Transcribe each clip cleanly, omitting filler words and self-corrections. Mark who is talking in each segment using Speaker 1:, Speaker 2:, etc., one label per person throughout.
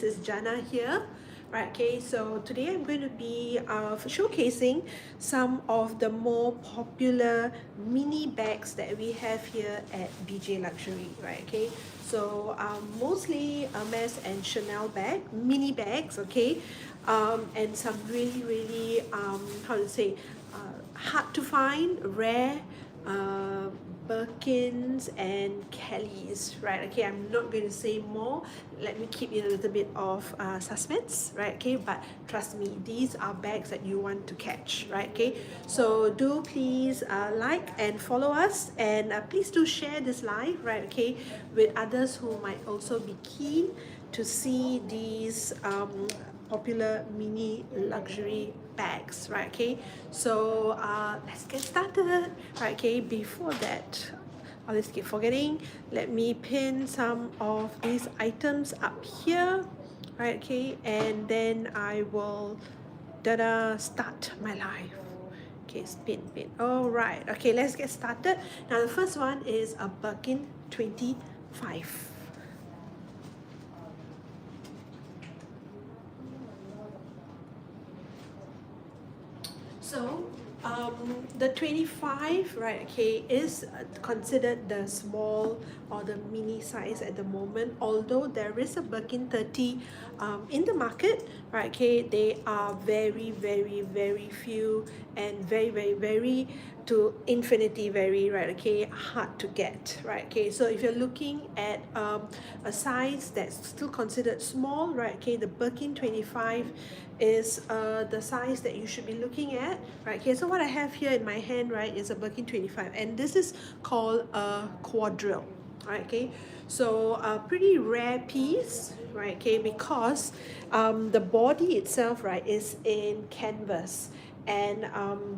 Speaker 1: is Jana here. Right, okay, so today I'm going to be showcasing some of the more popular mini bags that we have here at BJ Luxury, right, okay. So mostly Hermes and Chanel mini bags, okay, and some really, how to say, hard to find, rare, uh, Birkins and Kellys, right? Okay, I'm not going to say more. Let me keep it a little bit of suspense, right? Okay, but trust me, these are bags that you want to catch, right? Okay, so do please like and follow us, and please do share this live, right? Okay, with others who might also be keen to see these popular mini luxury bags, right? Okay, so let's get started, right? Okay, before that, I always keep forgetting, let me pin some of these items up here, right? Okay, and then I will start my live. Okay, spin. All right, okay, let's get started. Now the first one is a Birkin 25. So, the 25, right, okay, is considered the small or the mini size at the moment. Although there is a Birkin 30 in the market, right, okay, they are very few and very to infinity very, right, okay, hard to get, right, okay. So if you're looking at a size that's still considered small, right, okay, the Birkin 25 is the size that you should be looking at, right? Okay, so what I have here in my hand, right, is a Birkin 25, and this is called a quadrille, right? Okay, so a pretty rare piece, right? Okay, because the body itself, right, is in canvas, and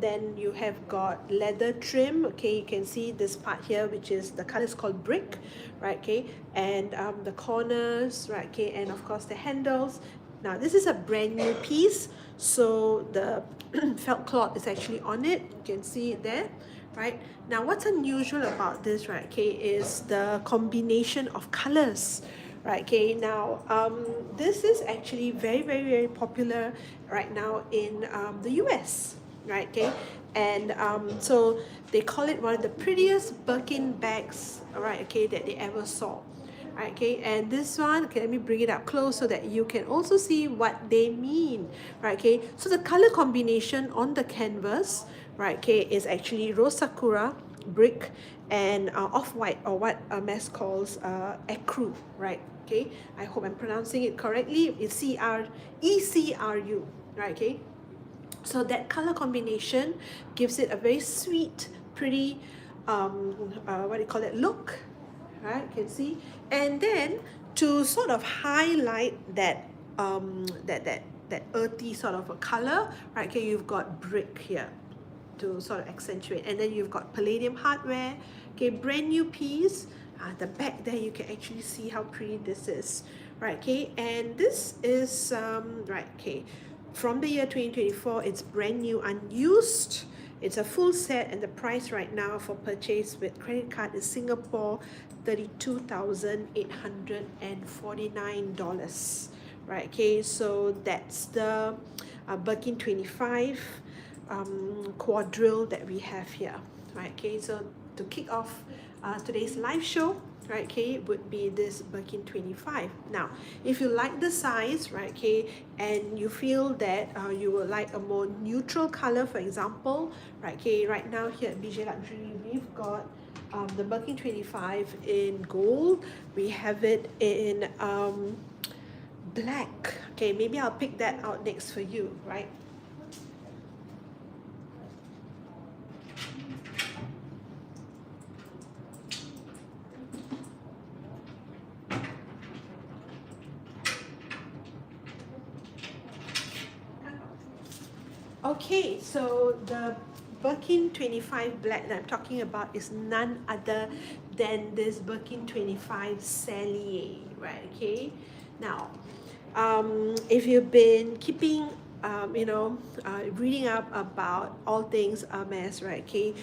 Speaker 1: then you have got leather trim. Okay, you can see this part here, which is the color is called brick, right? Okay, and the corners, right? Okay, and of course the handles. Now this is a brand new piece, so the felt cloth is actually on it. You can see it there, right? Now what's unusual about this, right, okay, is the combination of colors, right? Okay, now this is actually very popular right now in the US, right? Okay, and so they call it one of the prettiest Birkin bags, right? Okay, that they ever saw. Right, okay, and this one, okay, let me bring it up close so that you can also see what they mean, right? Okay, so the color combination on the canvas, right, okay, is actually rose sakura, brick, and off-white, or what Hermes calls ecru, right? Okay, I hope I'm pronouncing it correctly. It's ECRU, right? Okay, so that color combination gives it a very sweet, pretty, what do you call it, look, right? You can see. And then to sort of highlight that that earthy sort of a color, right? Okay, you've got brick here to sort of accentuate, and then you've got palladium hardware. Okay, brand new piece. The back there, you can actually see how pretty this is, right? Okay, and this is right, okay, from the year 2024. It's brand new, unused. It's a full set, and the price right now for purchase with credit card is Singapore $32,849, right? Okay, so that's the Birkin 25 quadrille that we have here, right? Okay, so to kick off today's live show, right, okay, would be this Birkin 25. Now, if you like the size, right, okay, and you feel that you would like a more neutral color, for example, right, okay, right now here at BJ Luxury, we've got the Birkin 25 in gold. We have it in black. Okay, maybe I'll pick that out next for you, right? Okay, so the Birkin 25 black that I'm talking about is none other than this Birkin 25 Cellier, right? Okay, now if you've been keeping reading up about all things Hermes, right? Okay,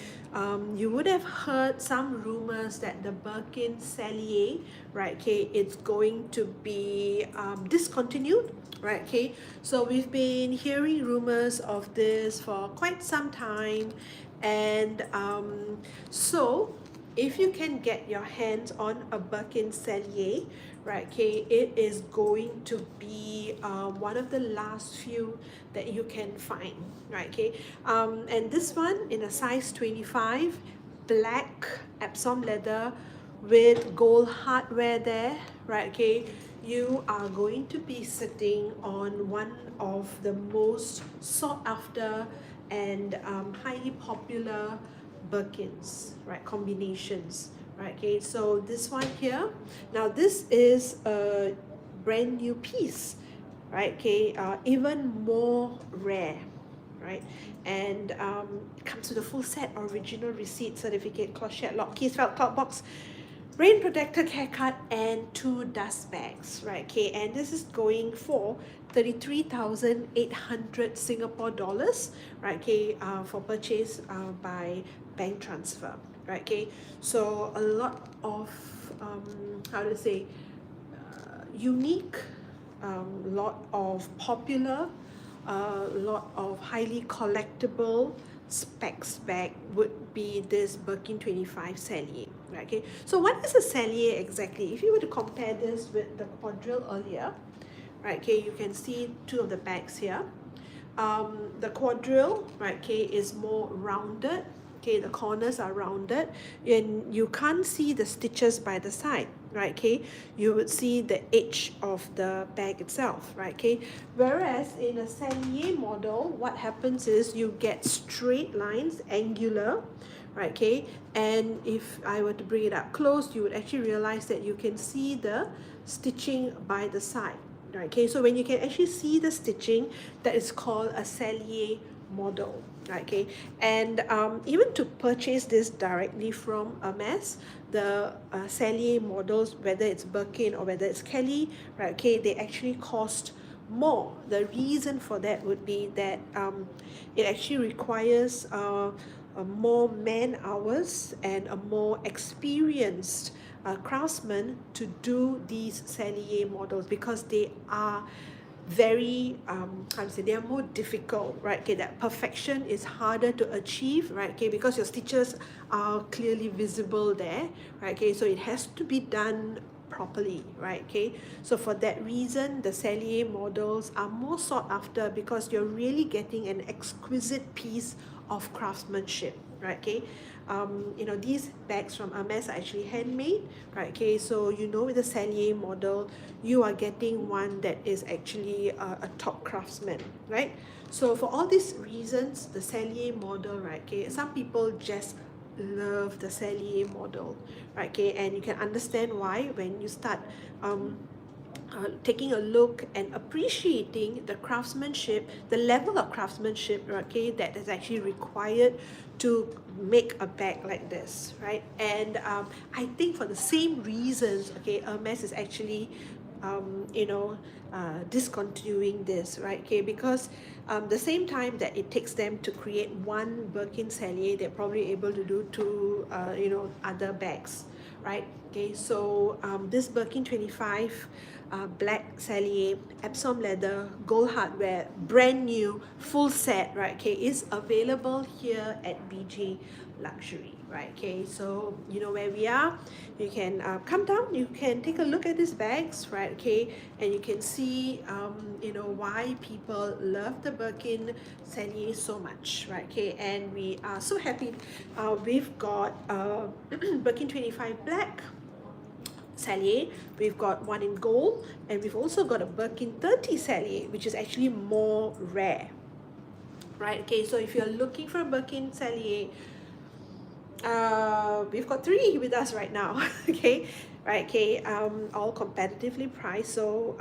Speaker 1: you would have heard some rumors that the Birkin Cellier, right? Okay, it's going to be discontinued, right? Okay, so we've been hearing rumors of this for quite some time, and so if you can get your hands on a Birkin Cellier, right? Okay, it is going to be one of the last few that you can find, right? Okay, and this one in a size 25, black Epsom leather with gold hardware there, right? Okay, you are going to be sitting on one of the most sought after and highly popular Birkins, right? Combinations, right? Okay, so this one here, now this is a brand new piece, right? Okay, even more rare, right? And it comes with a full set: original receipt, certificate, clochette, lock, keys, felt top box, rain protector, haircut, and 2 dust bags, right? Okay, and this is going for 33,800 Singapore dollars, right? Okay, for purchase by bank transfer, right? Okay, so a lot of how to say unique, lot of popular, lot of highly collectible specs bag would be this Birkin 25 Cellier, right? Okay, so what is a Cellier exactly? If you were to compare this with the quadrille earlier, right? Okay, you can see two of the bags here. The quadrille, right? Okay, is more rounded. Okay, the corners are rounded, and you can't see the stitches by the side, right? Okay, you would see the edge of the bag itself, right? Okay, whereas in a Cellier model, what happens is you get straight lines, angular, right? Okay, and if I were to bring it up close, you would actually realize that you can see the stitching by the side, right? Okay, so when you can actually see the stitching, that is called a Cellier model, right? Okay, and even to purchase this directly from Hermes, the Cellier models, whether it's Birkin or whether it's Kelly, right? Okay, they actually cost more. The reason for that would be that it actually requires more man hours and a more experienced craftsman to do these Cellier models, because they are very how to say, they are more difficult, right? Okay, that perfection is harder to achieve, right? Okay, because your stitches are clearly visible there, right? Okay, so it has to be done properly, right? Okay, so for that reason, the Cellier models are more sought after, because you're really getting an exquisite piece of craftsmanship, right? Okay, these bags from Hermes are actually handmade, right? Okay, so with the Cellier model, you are getting one that is actually a top craftsman, right? So for all these reasons, the Cellier model, right? Okay, some people just love the Cellier model, right? Okay, and you can understand why when you start taking a look and appreciating the craftsmanship, the level of craftsmanship, okay, that is actually required to make a bag like this, right? And I think for the same reasons, okay, Hermes is actually discontinuing this, right? Okay, because the same time that it takes them to create one Birkin Cellier, they're probably able to do two other bags, right? Okay, so this Birkin 25 black Cellier, Epsom leather, gold hardware, brand new, full set, right? Okay, is available here at BG Luxury, right? Okay, so you know where we are. You can come down, you can take a look at these bags, right? Okay, and you can see why people love the Birkin Cellier so much, right? Okay, and we are so happy. We've got Birkin 25 black Cellier, we've got one in gold, and we've also got a Birkin 30 Cellier, which is actually more rare, right? Okay, so if you're looking for a Birkin Cellier, we've got 3 with us right now. Okay, right? Okay, all competitively priced, so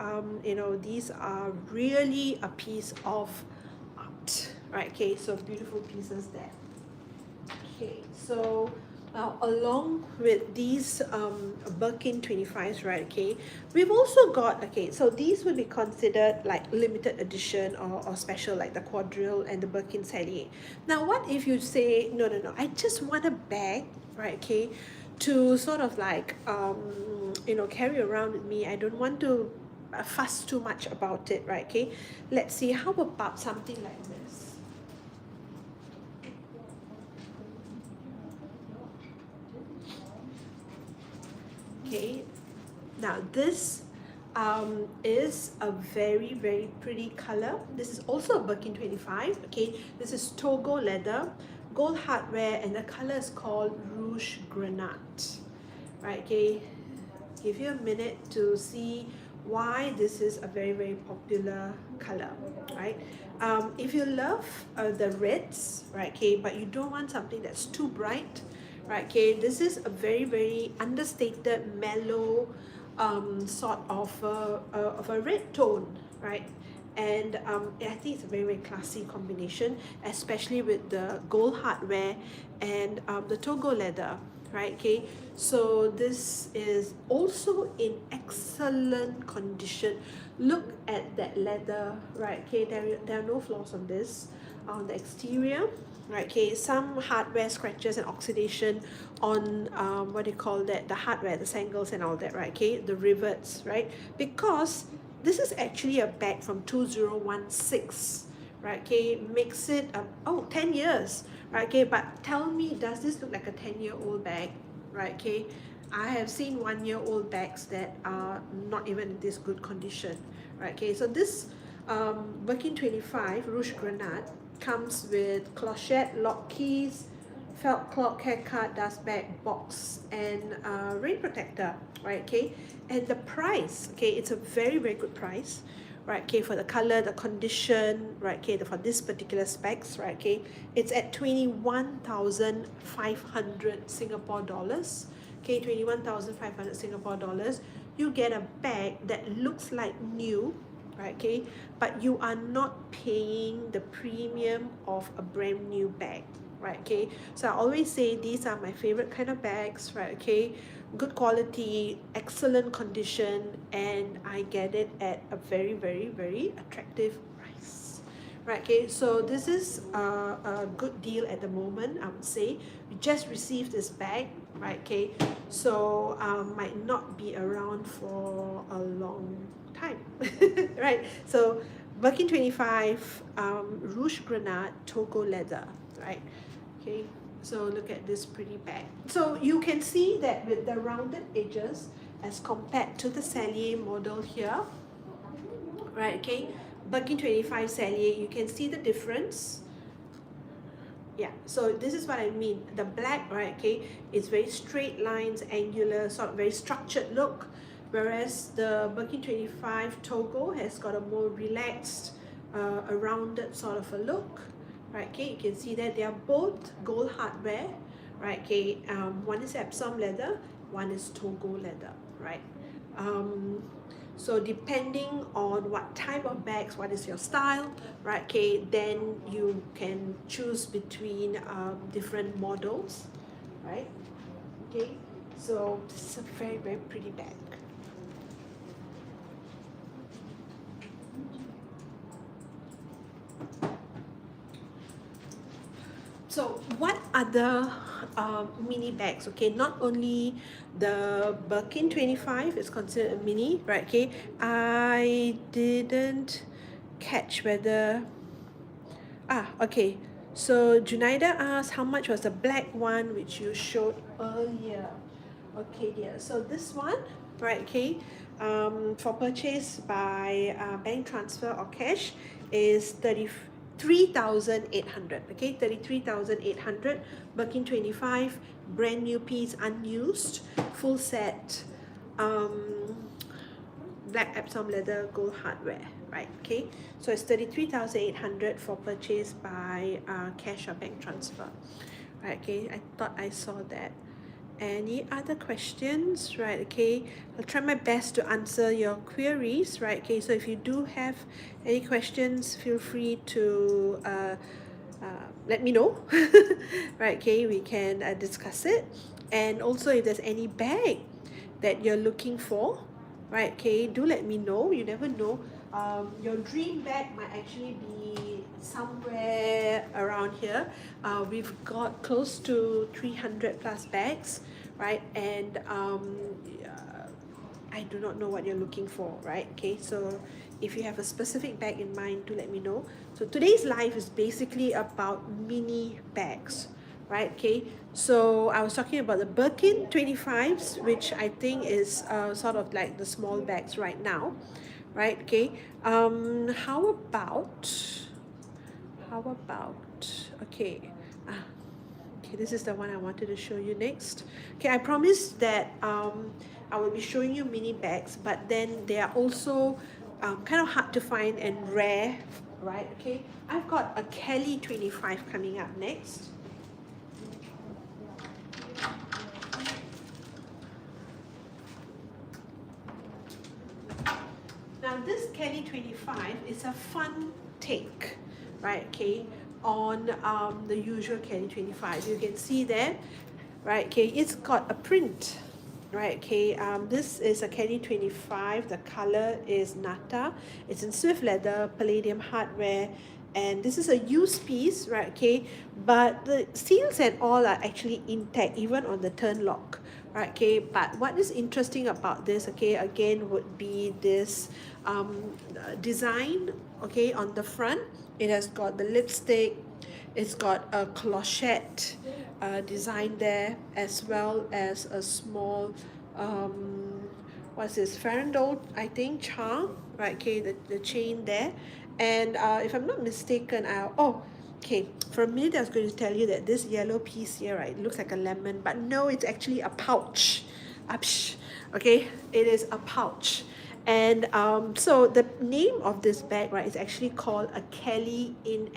Speaker 1: these are really a piece of art, right? Okay, so beautiful pieces there. Okay, so Along with these Birkin 25s, right, okay, we've also got, okay, so these would be considered like limited edition or special, like the quadrille and the Birkin Sally. Now, what if you say, no, no, no, I just want a bag, right, okay, to sort of like, carry around with me. I don't want to fuss too much about it, right, okay? Let's see, how about something like this? Okay, now this is a very, very pretty color. This is also a Birkin 25. Okay, this is Togo leather, gold hardware, and the color is called Rouge Grenade. Right, okay, give you a minute to see why this is a very, very popular color, right? If you love the reds, right, okay, but you don't want something that's too bright, right, okay, this is a very, very understated, mellow sort of a red tone, right? And I think it's a very, very classy combination, especially with the gold hardware and the Togo leather, right? Okay, so this is also in excellent condition. Look at that leather, right? Okay, there are no flaws on this. On the exterior, right, okay, some hardware scratches and oxidation on what do you call that, the hardware, the sangles and all that, right, okay, the rivets, right, because this is actually a bag from 2016, right, okay, makes it 10 years, right, okay, but tell me, does this look like a 10-year-old bag, right, okay? I have seen 1-year-old bags that are not even in this good condition, right, okay, so this Birkin 25 Rouge Grenade comes with clochette, lock keys, felt clock, haircut, dust bag, box, and rain protector, right, okay? And the price, okay, it's a very, very good price, right, okay, for the color, the condition, right, okay, for this particular specs, right, okay, it's at 21,500 Singapore dollars, okay, 21,500 Singapore dollars. You get a bag that looks like new, right, okay, but you are not paying the premium of a brand new bag, right, okay. So I always say these are my favorite kind of bags, right, okay, good quality, excellent condition, and I get it at a very, very, very attractive price, right, okay. So this is a good deal at the moment, I would say. We just received this bag, right, okay, so might not be around for a long time. Right, so Birkin 25 Rouge Grenade Togo leather, right, okay, so look at this pretty bag. So you can see that with the rounded edges as compared to the Sally model here, right, okay, Birkin 25 Sally, you can see the difference. Yeah, so this is what I mean. The black, right, okay, is very straight lines, angular, sort of very structured look, whereas the Birkin 25 Togo has got a more relaxed, a rounded sort of a look, right, okay, you can see that they are both gold hardware, right, okay, one is Epsom leather, one is Togo leather, right. So depending on what type of bags, what is your style, right, okay, then you can choose between different models, right, okay. So this is a very, very pretty bag. So what other mini bags? Okay, not only the Birkin 25 is considered a mini, right? Okay, I didn't catch whether okay. So Junaida asked how much was the black one which you showed earlier. Okay, dear. So this one, right? Okay, for purchase by bank transfer or cash is 33,800. Okay, 33,800. Birkin 25, brand new piece, unused, full set. Black Epsom leather, gold hardware, right? Okay, so it's 33,800 for purchase by cash or bank transfer, right? Okay, I thought I saw that. Any other questions, right? Okay, I'll try my best to answer your queries, right? Okay, so if you do have any questions, feel free to let me know. Right, okay, we can discuss it. And also if there's any bag that you're looking for, right, okay, do let me know. You never know, your dream bag might actually be somewhere around here. We've got close to 300 plus bags, right? And I do not know what you're looking for, right? Okay, so if you have a specific bag in mind, do let me know. So today's live is basically about mini bags, right? Okay, so I was talking about the Birkin 25s, which I think is sort of like the small bags right now, right? Okay, how about, how about, okay, ah, okay, this is the one I wanted to show you next. Okay, I promised that I will be showing you mini bags, but then they are also kind of hard to find and rare, right? Okay, I've got a Kelly 25 coming up next. Now this Kelly 25 is a fun take, right? Okay, on the usual Kelly 25. You can see there, right? Okay, it's got a print, right? Okay, this is a Kelly 25. The color is Nata. It's in Swift leather, palladium hardware, and this is a used piece, right? Okay, but the seals and all are actually intact, even on the turn lock, right? Okay, but what is interesting about this, okay, again, would be this design, okay, on the front. It has got the lipstick, it's got a clochette design there, as well as a small what's this, farandole, I think, charm, right? Okay, the chain there. And if I'm not mistaken, okay, for a minute I was going to tell you that this yellow piece here, right, looks like a lemon, but no, it's actually a pouch. Apsh. Okay, it is a pouch. And so the name of this bag, right, is actually called a Kelly in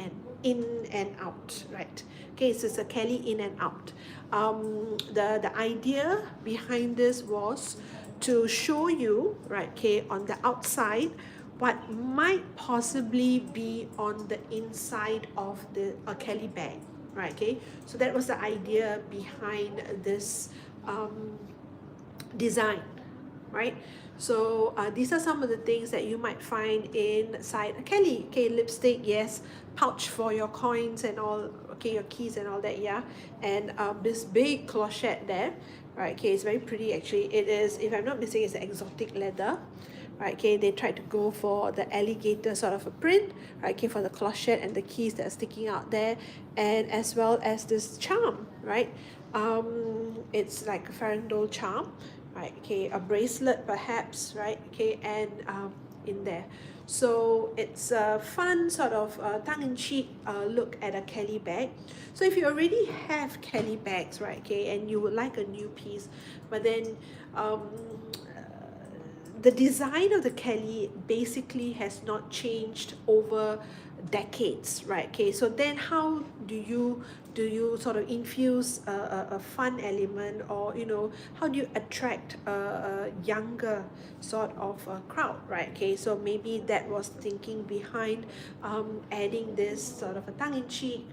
Speaker 1: and out, right? Okay, so it's a Kelly in and out. The idea behind this was to show you, right, okay, on the outside what might possibly be on the inside of the a Kelly bag, right? Okay, so that was the idea behind this design, right? So these are some of the things that you might find inside a Kelly. Okay, lipstick, yes, pouch for your coins and all, okay, your keys and all that, yeah. And this big clochette there, right? Okay, it's very pretty actually. It is, if I'm not mistaken, it's an exotic leather, right? Okay, they tried to go for the alligator sort of a print, right? Okay, for the clochette and the keys that are sticking out there, and as well as this charm, right? It's like a farandole charm, right? Okay, a bracelet perhaps, right? Okay, and in there. So it's a fun sort of tongue-in-cheek look at a Kelly bag. So if you already have Kelly bags, right? Okay, and you would like a new piece, but then the design of the Kelly basically has not changed over decades, right? Okay, so then how do you sort of infuse a fun element, or how do you attract a younger sort of crowd, right? Okay, so maybe that was thinking behind adding this sort of a tongue-in-cheek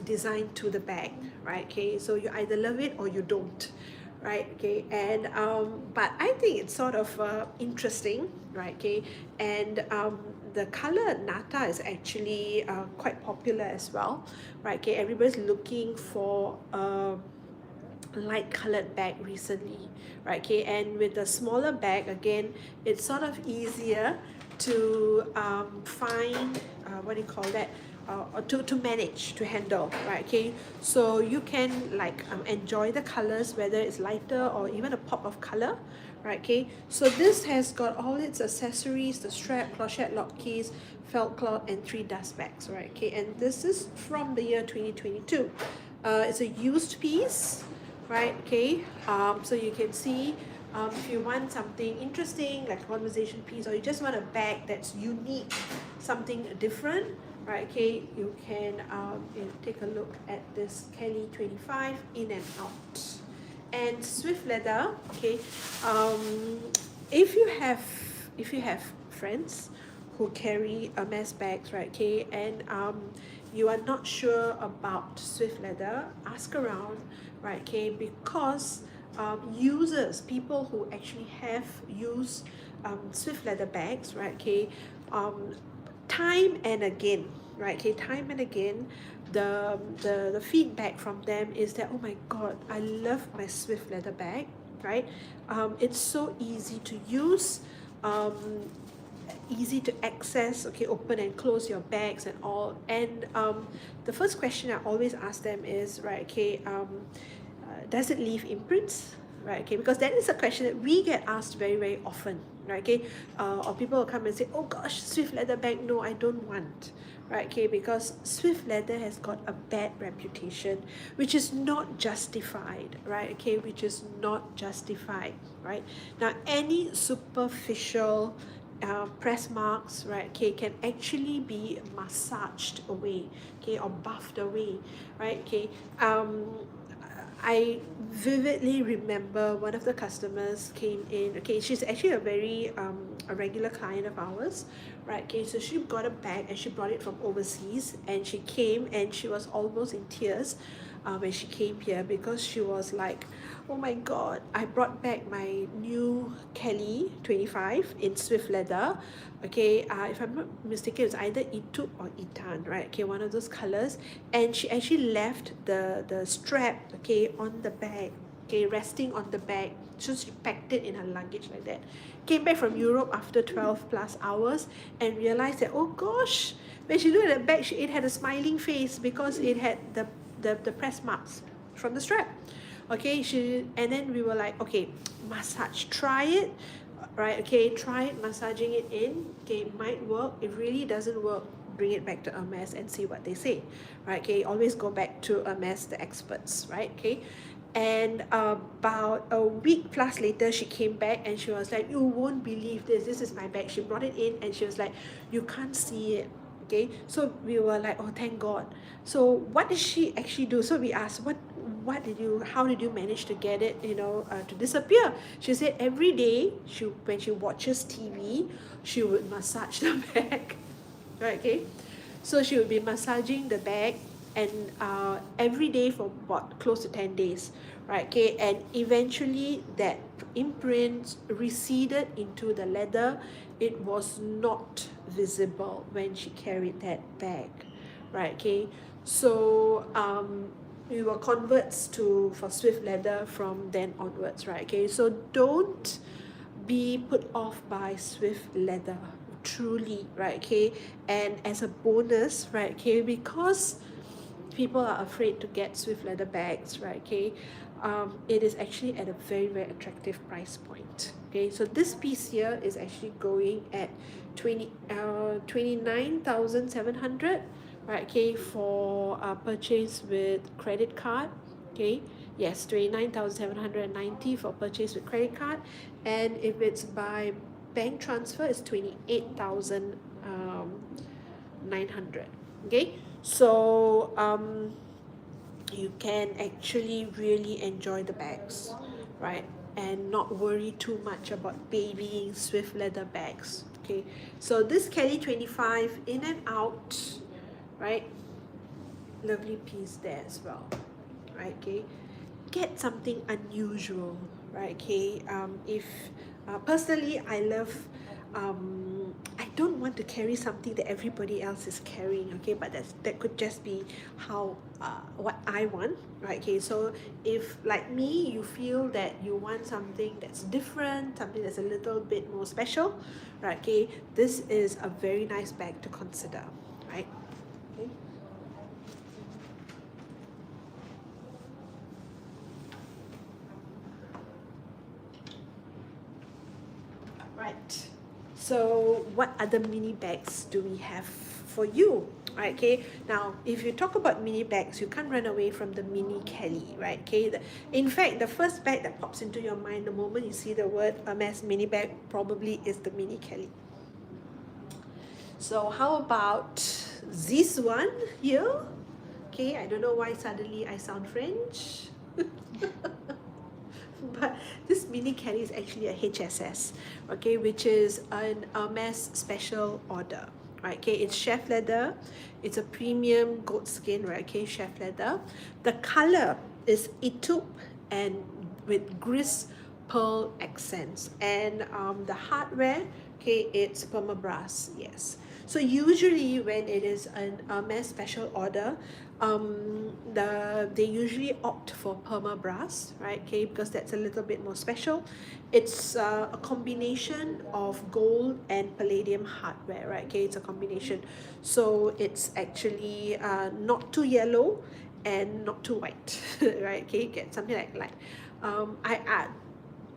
Speaker 1: design to the bag, right? Okay, so you either love it or you don't, right? Okay, and but I think it's sort of interesting, right? Okay, and the color Nata is actually quite popular as well, right? Okay, everybody's looking for a light colored bag recently, right? Okay, and with the smaller bag, again, it's sort of easier to find what do you call that, to manage, to handle, right? Okay, so you can like enjoy the colors, whether it's lighter or even a pop of color, right? Okay, so this has got all its accessories, the strap, clochette, lock keys, felt cloth, and 3 dust bags, right? Okay, and this is from the year 2022. It's a used piece, right? Okay, so you can see, if you want something interesting like a conversation piece, or you just want a bag that's unique, something different, right? Okay, you can take a look at this Kelly 25 in and out. And Swift leather, okay, if you have friends who carry a mess bags, right? Okay, and you are not sure about Swift leather, ask around, right? Okay, because users, people who actually have used Swift leather bags, right? Okay, um, time and again, right? Okay, time and again, the feedback from them is that, oh my God, I love my Swift leather bag, right? It's so easy to use, um, easy to access, okay, open and close your bags and all. And the first question I always ask them is, right, okay, does it leave imprints? Right, okay, because that is a question that we get asked very, very often, right, okay, or people will come and say, oh gosh, Swift leather bag, no, I don't want, right, okay, because Swift leather has got a bad reputation, which is not justified, right, okay, which is not justified, right. Now, any superficial press marks, right, okay, can actually be massaged away, okay, or buffed away, right, okay. I vividly remember one of the customers came in. Okay, she's actually a regular client of ours, right? Okay, so she got a bag and she brought it from overseas, and she came and she was almost in tears when she came here, because she was like, oh my God, I brought back my new Kelly 25 in Swift leather. Okay, if I'm not mistaken, it's either Etude or Etan, right? Okay, one of those colors. And she actually left the strap, okay, on the bag, okay, resting on the bag. So she packed it in her luggage like that. Came back from Europe after 12 plus hours and realized that, oh gosh, when she looked at the bag, it had a smiling face because it had the press marks from the strap. Okay, and then we were like, okay, massage, try it, right? Okay, try it, massaging it in. Okay, it might work. If really doesn't work, bring it back to Hermes and see what they say, right? Okay, always go back to Hermes, the experts, right? Okay, and about a week plus later, she came back and she was like, you won't believe this. This is my bag. She brought it in and she was like, you can't see it. Okay, so we were like, oh, thank God. So what did she actually do? So we asked, how did you manage to get it, to disappear? She said every day, when she watches TV, she would massage the bag, right? Okay, so she would be massaging the bag, and every day for about close to 10 days, right? Okay, and eventually that imprint receded into the leather. It was not visible when she carried that bag, right? Okay, so we were converts for Swift leather from then onwards, right? Okay, so don't be put off by Swift leather, truly, right? Okay, and as a bonus, right? Okay, because people are afraid to get Swift leather bags, right? Okay, it is actually at a very, very attractive price point. Okay, so this piece here is actually going at 29,700, right? Okay, for purchase with credit card. Okay, yes, 29,790 for purchase with credit card, and if it's by bank transfer, it's 28,900. Okay, so you can actually really enjoy the bags, right? And not worry too much about babying Swift leather bags. Okay, so this Kelly 25 in and out, right? Lovely piece there as well, right? Okay, get something unusual, right? Okay, if personally, I love, I don't want to carry something that everybody else is carrying, okay, but that could just be how what I want, right? Okay, so if like me, you feel that you want something that's different, something that's a little bit more special, right? Okay, this is a very nice bag to consider, right? Okay. Right. So what other mini bags do we have for you? Right, okay. Now, if you talk about mini bags, you can't run away from the mini Kelly, right? Okay. In fact, the first bag that pops into your mind the moment you see the word Hermes mini bag probably is the mini Kelly. So how about this one here? Okay, I don't know why suddenly I sound French. But this mini Kelly is actually a HSS, okay, which is an Hermes special order, right? Okay, it's chef leather. It's a premium goat skin, right? Okay, chef leather. The color is etupe and with gris pearl accents, and the hardware, okay, it's permabras. Yes. So usually when it is an Hermes special order, they usually opt for permabras, right? Okay, because that's a little bit more special. It's a combination of gold and palladium hardware, right? Okay, it's a combination. So it's actually not too yellow and not too white, right? Okay, get something like I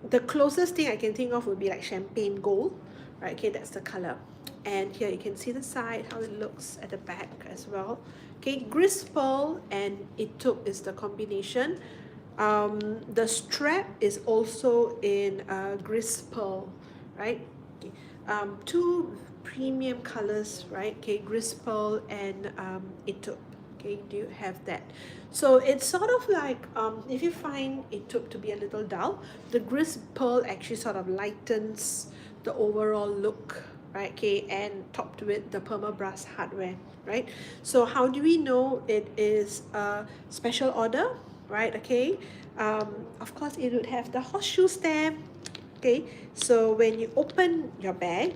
Speaker 1: the closest thing I can think of would be like champagne gold, right? Okay, that's the color. And here you can see the side, how it looks at the back as well. Okay, gris pearl and etupe is the combination. The strap is also in gris pearl, right? Okay. Two premium colors, right? Okay, gris pearl and etupe. Okay, do you have that? So it's sort of like if you find etupe to be a little dull, the gris pearl actually sort of lightens the overall look, right? Okay, and topped with the permabras hardware, right? So how do we know it is a special order, right? Okay, of course it would have the horseshoe stamp. Okay, so when you open your bag,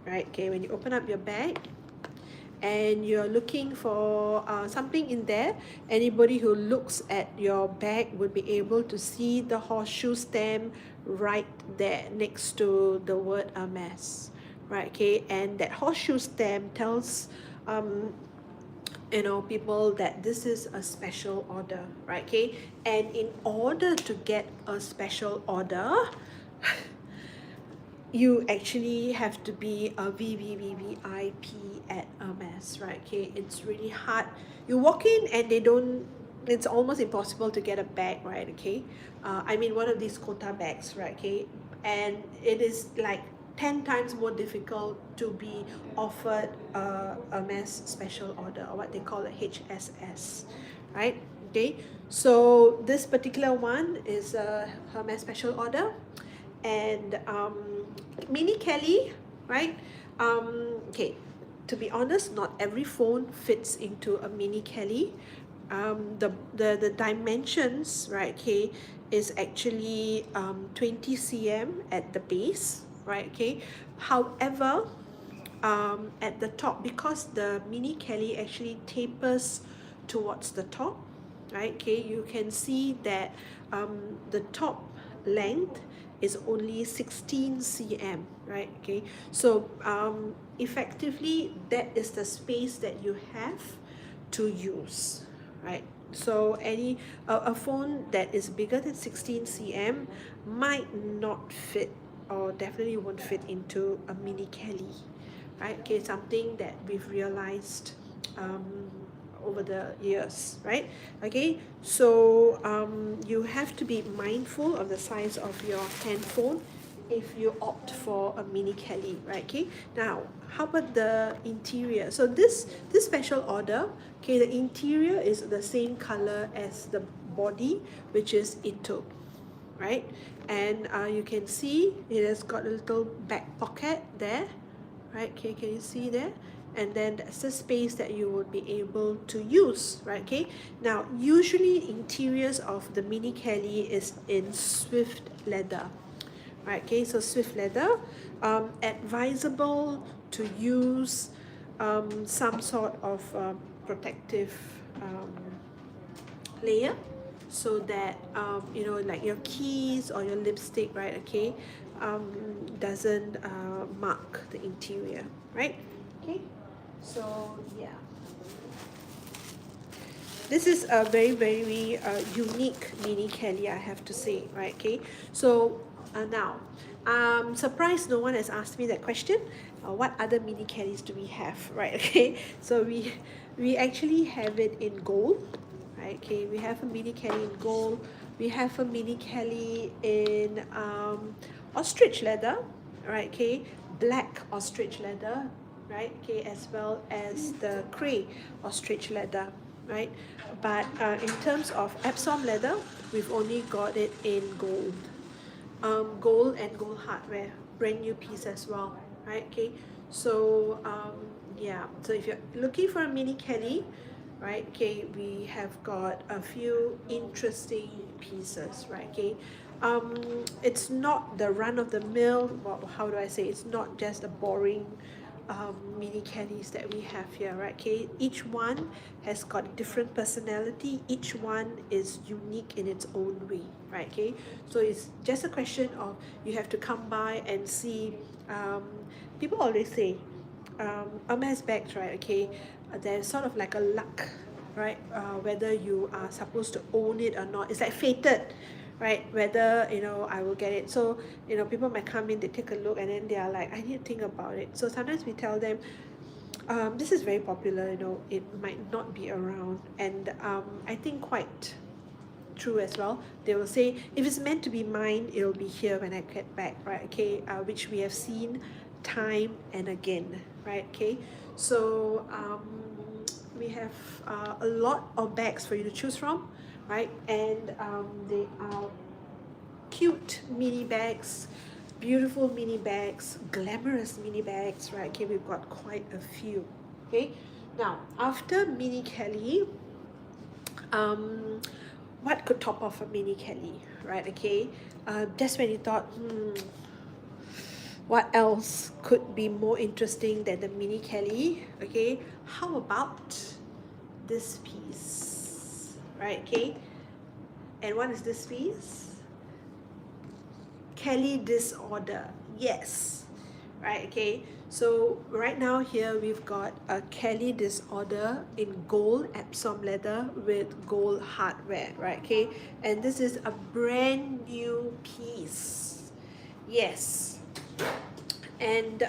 Speaker 1: right? Okay, when you open up your bag and you're looking for something in there, anybody who looks at your bag would be able to see the horseshoe stamp right there next to the word Hermes, right? Okay, and that horseshoe stamp tells people that this is a special order, right? Okay, and in order to get a special order, you actually have to be a VVVVIP at Hermes, right? Okay, it's really hard. You walk in and they don't. It's almost impossible to get a bag, right? Okay, I mean one of these quota bags, right? Okay, and it is like 10 times more difficult to be offered a Hermes special order, or what they call a HSS, right? Okay, so this particular one is a Hermes special order, and Mini Kelly, right? Okay, to be honest, not every phone fits into a Mini Kelly. The dimensions, right? Okay, is actually 20 cm at the base, right? Okay, however, at the top, because the Mini Kelly actually tapers towards the top, right? Okay, you can see that the top length is only 16 cm, right? Okay, so effectively that is the space that you have to use, right? So a phone that is bigger than 16 cm might not fit, or definitely won't fit into a Mini Kelly, right? Okay, something that we've realized over the years, right? Okay, so you have to be mindful of the size of your handphone if you opt for a Mini Kelly, right? Okay, now how about the interior? So this special order, okay, the interior is the same color as the body, which is etupe, right? And you can see it has got a little back pocket there, right? Okay, can you see there? And then that's the space that you would be able to use, right? Okay, now usually interiors of the Mini Kelly is in swift leather, right? Okay, so swift leather, advisable to use some sort of protective layer, so that like your keys or your lipstick, right? Okay, doesn't mark the interior, right? Okay, so yeah, this is a very very unique Mini Kelly, I have to say, right? Okay, so now surprised no one has asked me that question. What other Mini Kellys do we have, right? Okay, so we actually have it in gold, right? Okay, we have a Mini Kelly in gold. We have a Mini Kelly in ostrich leather, right? Okay, black ostrich leather, right? Okay, as well as the grey ostrich leather, right? But in terms of Epsom leather, we've only got it in gold. Gold and gold hardware, brand new piece as well, right? Okay, so Yeah, so if you're looking for a mini Kelly, right, okay, we have got a few interesting pieces, right, okay. It's not the run of the mill, well, how do I say, it's not just a boring mini Kellys that we have here, right, okay. Each one has got different personality, each one is unique in its own way, right, okay. So it's just a question of you have to come by and see. People always say Hermes bags, right, okay, there's sort of like a luck, right, whether you are supposed to own it or not. It's like fated, right, whether, you know, I will get it. So, you know, people might come in, they take a look, and then they are like, I need to think about it. So sometimes we tell them, this is very popular, you know, it might not be around. And I think quite true as well. They will say, if it's meant to be mine, it'll be here when I get back, right, okay, which we have seen time and again, right, okay. So we have a lot of bags for you to choose from, right, and they are cute mini bags, beautiful mini bags, glamorous mini bags, right, okay. We've got quite a few, okay. Now after mini Kelly, um what could top off a mini Kelly, right, okay. That's when you thought, what else could be more interesting than the mini Kelly, okay. How about this piece, right, okay. And what is this piece? Kelly disorder, yes, right, okay. So right now here we've got a Kelly disorder in gold Epsom leather with gold hardware, right, okay. And this is a brand new piece, yes. And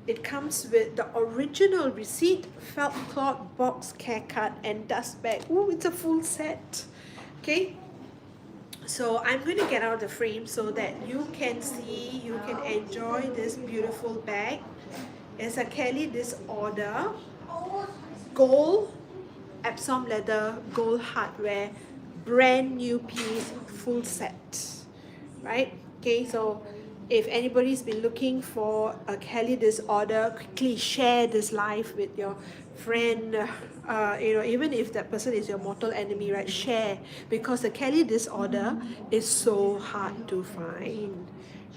Speaker 1: it comes with the original receipt, felt cloth, box, care cut, and dust bag. Oh, it's a full set, okay. So I'm going to get out of the frame so that you can see, you can enjoy this beautiful bag. It's a Kelly Disorder, gold, Epsom leather, gold hardware, brand new piece, full set, right? Okay, so if anybody's been looking for a Kelly Disorder, quickly share this live with your friend. You know, even if that person is your mortal enemy, right? Share, because the Kelly Disorder is so hard to find,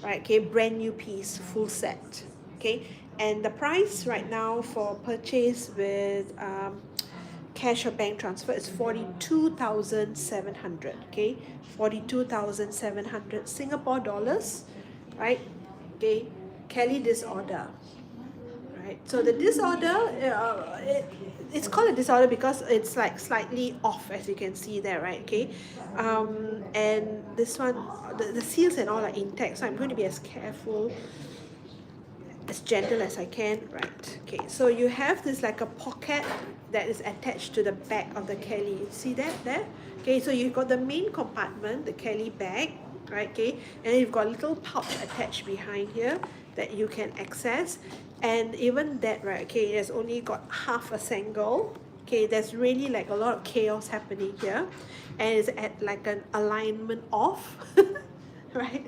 Speaker 1: right? Okay, brand new piece, full set. Okay, and the price right now for purchase with cash or bank transfer is 42,700. Okay, 42,700 Singapore dollars, right? Okay, Kelly Disorder, right? So the disorder, it's called a disorder because it's like slightly off, as you can see there, right? Okay, and this one, the seals and all are intact, so I'm going to be as careful, as gentle as I can, right? Okay, so you have this like a pocket that is attached to the back of the Kelly. See that there? Okay, so you've got the main compartment, the Kelly bag, right? Okay, and you've got a little pouch attached behind here that you can access, and even that, right? Okay, it has only got half a single. Okay, there's really like a lot of chaos happening here, and it's at like an alignment off, right?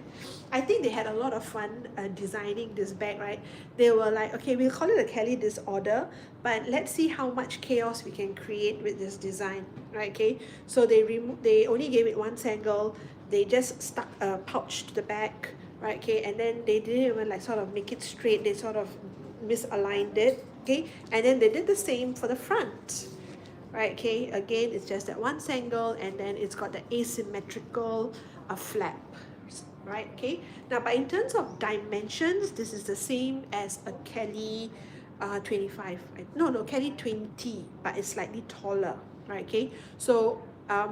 Speaker 1: I think they had a lot of fun designing this bag, right? They were like, okay, we'll call it a Kelly Disorder, but let's see how much chaos we can create with this design, right? Okay, so they only gave it one single. They just stuck a pouch to the back, right? Okay, and then they didn't even like sort of make it straight. They sort of misaligned it, okay, and then they did the same for the front, right? Okay, again, it's just that one single, and then it's got the asymmetrical flap, right? Okay, now but in terms of dimensions, this is the same as a Kelly 25, no, Kelly 20, but it's slightly taller, right? Okay, so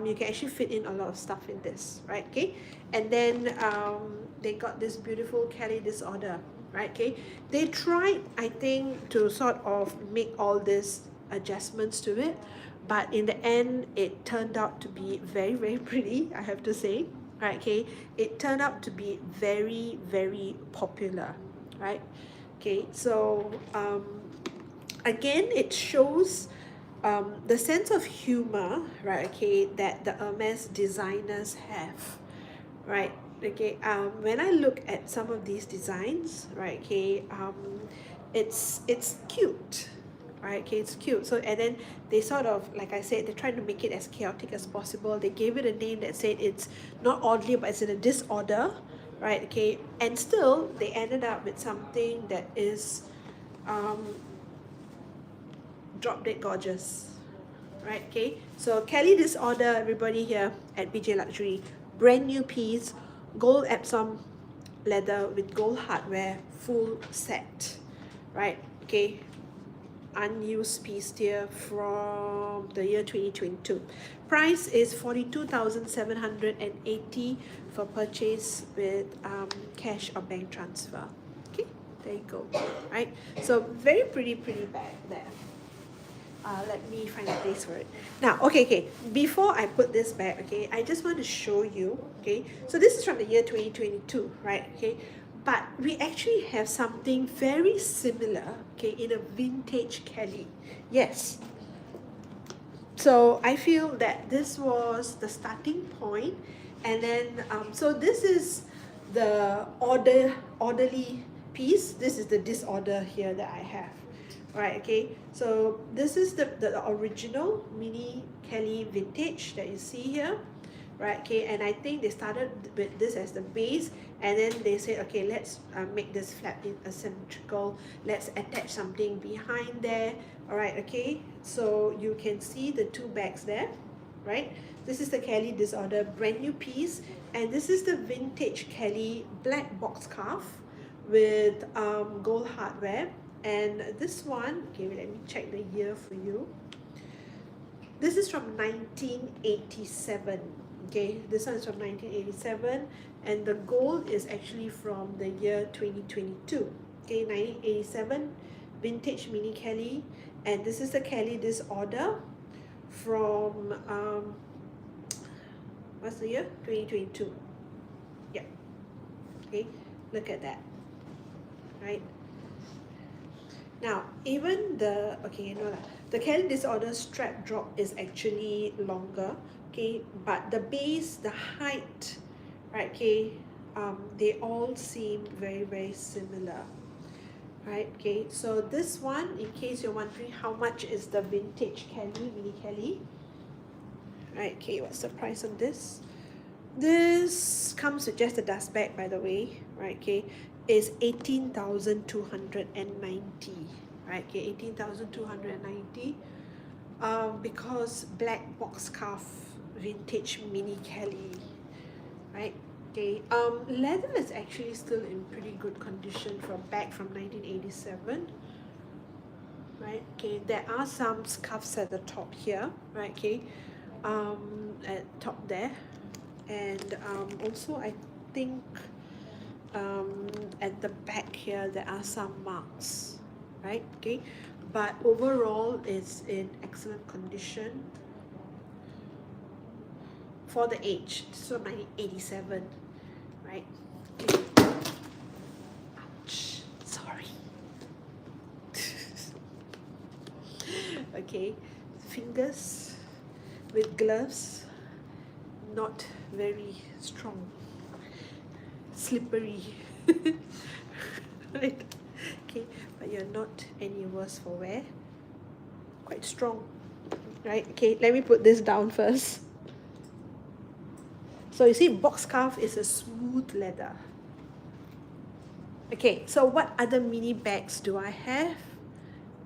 Speaker 1: you can actually fit in a lot of stuff in this, right? Okay, and then they got this beautiful Kelly Disorder, right? Okay, they tried, I think, to sort of make all these adjustments to it, but in the end it turned out to be very, very pretty, I have to say, right? Okay, it turned out to be very, very popular, right? Okay, so again, it shows the sense of humor, right? Okay, that the Hermes designers have, right? Okay, when I look at some of these designs, right? Okay, it's cute, right? Okay, it's cute. So and then they sort of, like I said, they're trying to make it as chaotic as possible. They gave it a name that said it's not oddly, but it's in a disorder, right? Okay, and still they ended up with something that is um, drop dead gorgeous, right? Okay, so Kelly Disorder, everybody here at BJ Luxury, brand new piece, gold Epsom leather with gold hardware, full set, right? Okay, unused piece here from the year 2022. Price is 42,780 for purchase with cash or bank transfer. Okay, there you go, right? So very pretty bag there. Let me find a place for it. Now, okay, before I put this back, okay, I just want to show you, okay, so this is from the year 2022, right, okay, but we actually have something very similar, okay, in a vintage Kelly. Yes. So I feel that this was the starting point, and then, so this is the orderly piece. This is the disorder here that I have. Right, okay, so this is the original mini Kelly vintage that you see here, right? Okay, and I think they started with this as the base, and then they said, okay, let's make this flap in asymmetrical, let's attach something behind there. All right, okay, so you can see the two bags there, right? This is the Kelly Disorder brand new piece, and this is the vintage Kelly black box scarf with gold hardware. And this one, okay, let me check the year for you. This is from 1987. Okay, this one is from 1987, and the gold is actually from the year 2022. Okay, 1987 vintage mini Kelly, and this is the Kelly Disorder from what's the year? 2022. Yeah. Okay, look at that. Right. Now, even the, okay, you know that the Kelly Disorder strap drop is actually longer, okay, but the base, the height, right, okay, they all seem very similar, right? Okay, so this one, in case you're wondering how much is the vintage Kelly, mini Kelly, right? Okay, what's the price on this? This comes with just a dust bag, by the way, right? Okay, is 18,290, right? Okay, 18,290. Because black box scarf vintage mini Kelly, right? Okay, leather is actually still in pretty good condition from back from 1987, right? Okay, there are some scuffs at the top here, right? Okay, at top there, and also I think at the back here there are some marks, right? Okay, but overall it's in excellent condition for the age. So 1987, right? Okay. Ouch, sorry. Okay, fingers with gloves, not very strong, slippery. Right, okay, but you're not any worse for wear, quite strong, right? Okay, let me put this down first. So you see, box scarf is a smooth leather. Okay, so what other mini bags do I have,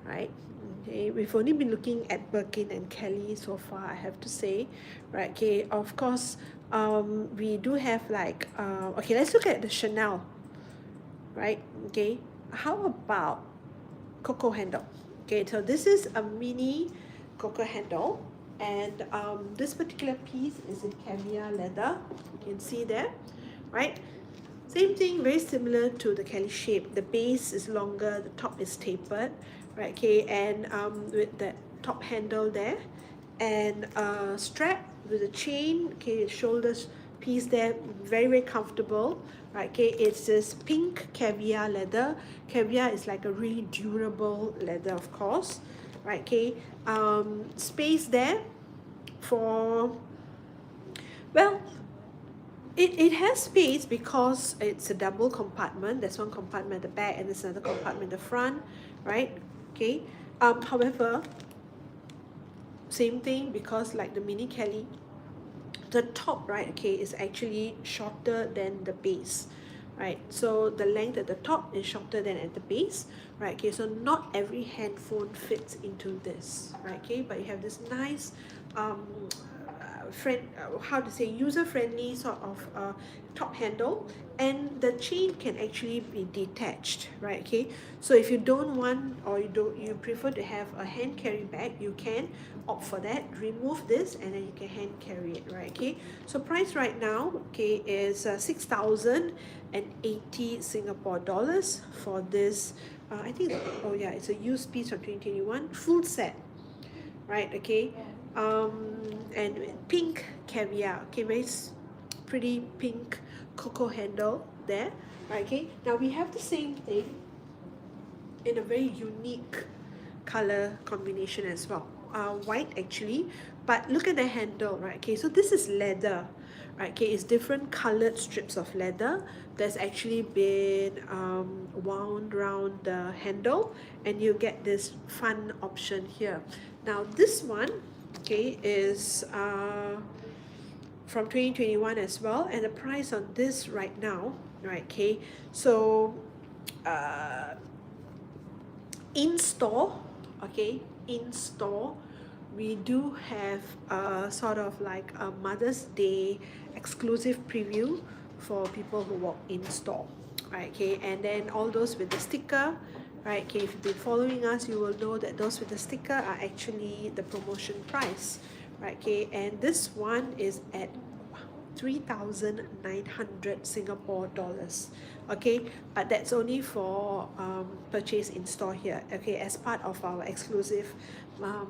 Speaker 1: right? Okay, we've only been looking at Birkin and Kelly so far, I have to say, right? Okay, of course, we do have like, okay, let's look at the Chanel, right? Okay, how about Coco handle? Okay, so this is a mini Coco handle, and this particular piece is in caviar leather. You can see there, right? Same thing, very similar to the Kelly shape. The base is longer, the top is tapered, right? Okay, and with that top handle there, and strap with a chain, okay, shoulders piece there, very comfortable, right? Okay, it's this pink caviar leather. Caviar is like a really durable leather, of course, right? Okay, space there for, well, It has space because it's a double compartment. There's one compartment at the back and there's another compartment at the front, right? Okay. However, same thing, because like the mini Kelly, the top, right, okay, is actually shorter than the base, right? So the length at the top is shorter than at the base, right? Okay, so not every handphone fits into this, right? Okay, but you have this nice um how to say, user friendly sort of top handle, and the chain can actually be detached, right? Okay, so if you don't want, or you prefer to have a hand carry bag, you can opt for that. Remove this and then you can hand carry it, right? Okay, so price right now, okay, is 6,080 Singapore dollars for this. I think oh yeah, it's a used piece from 2021, full set, right? Okay, and pink caviar, okay, very pretty pink cocoa handle there, right? Okay, now we have the same thing in a very unique color combination as well, white actually, but look at the handle, right? Okay, so this is leather, right? Okay, it's different colored strips of leather that's actually been wound around the handle, and you get this fun option here. Now this one, okay, is from 2021 as well, and the price on this right now, right? Okay, so uh in store, okay, in store we do have a sort of like a Mother's Day exclusive preview for people who walk in store, right? Okay, and then all those with the sticker, right? Okay, if you've been following us, you will know that those with the sticker are actually the promotion price, right? Okay, and this one is at 3,900 Singapore dollars. Okay, but that's only for purchase in store here, okay, as part of our exclusive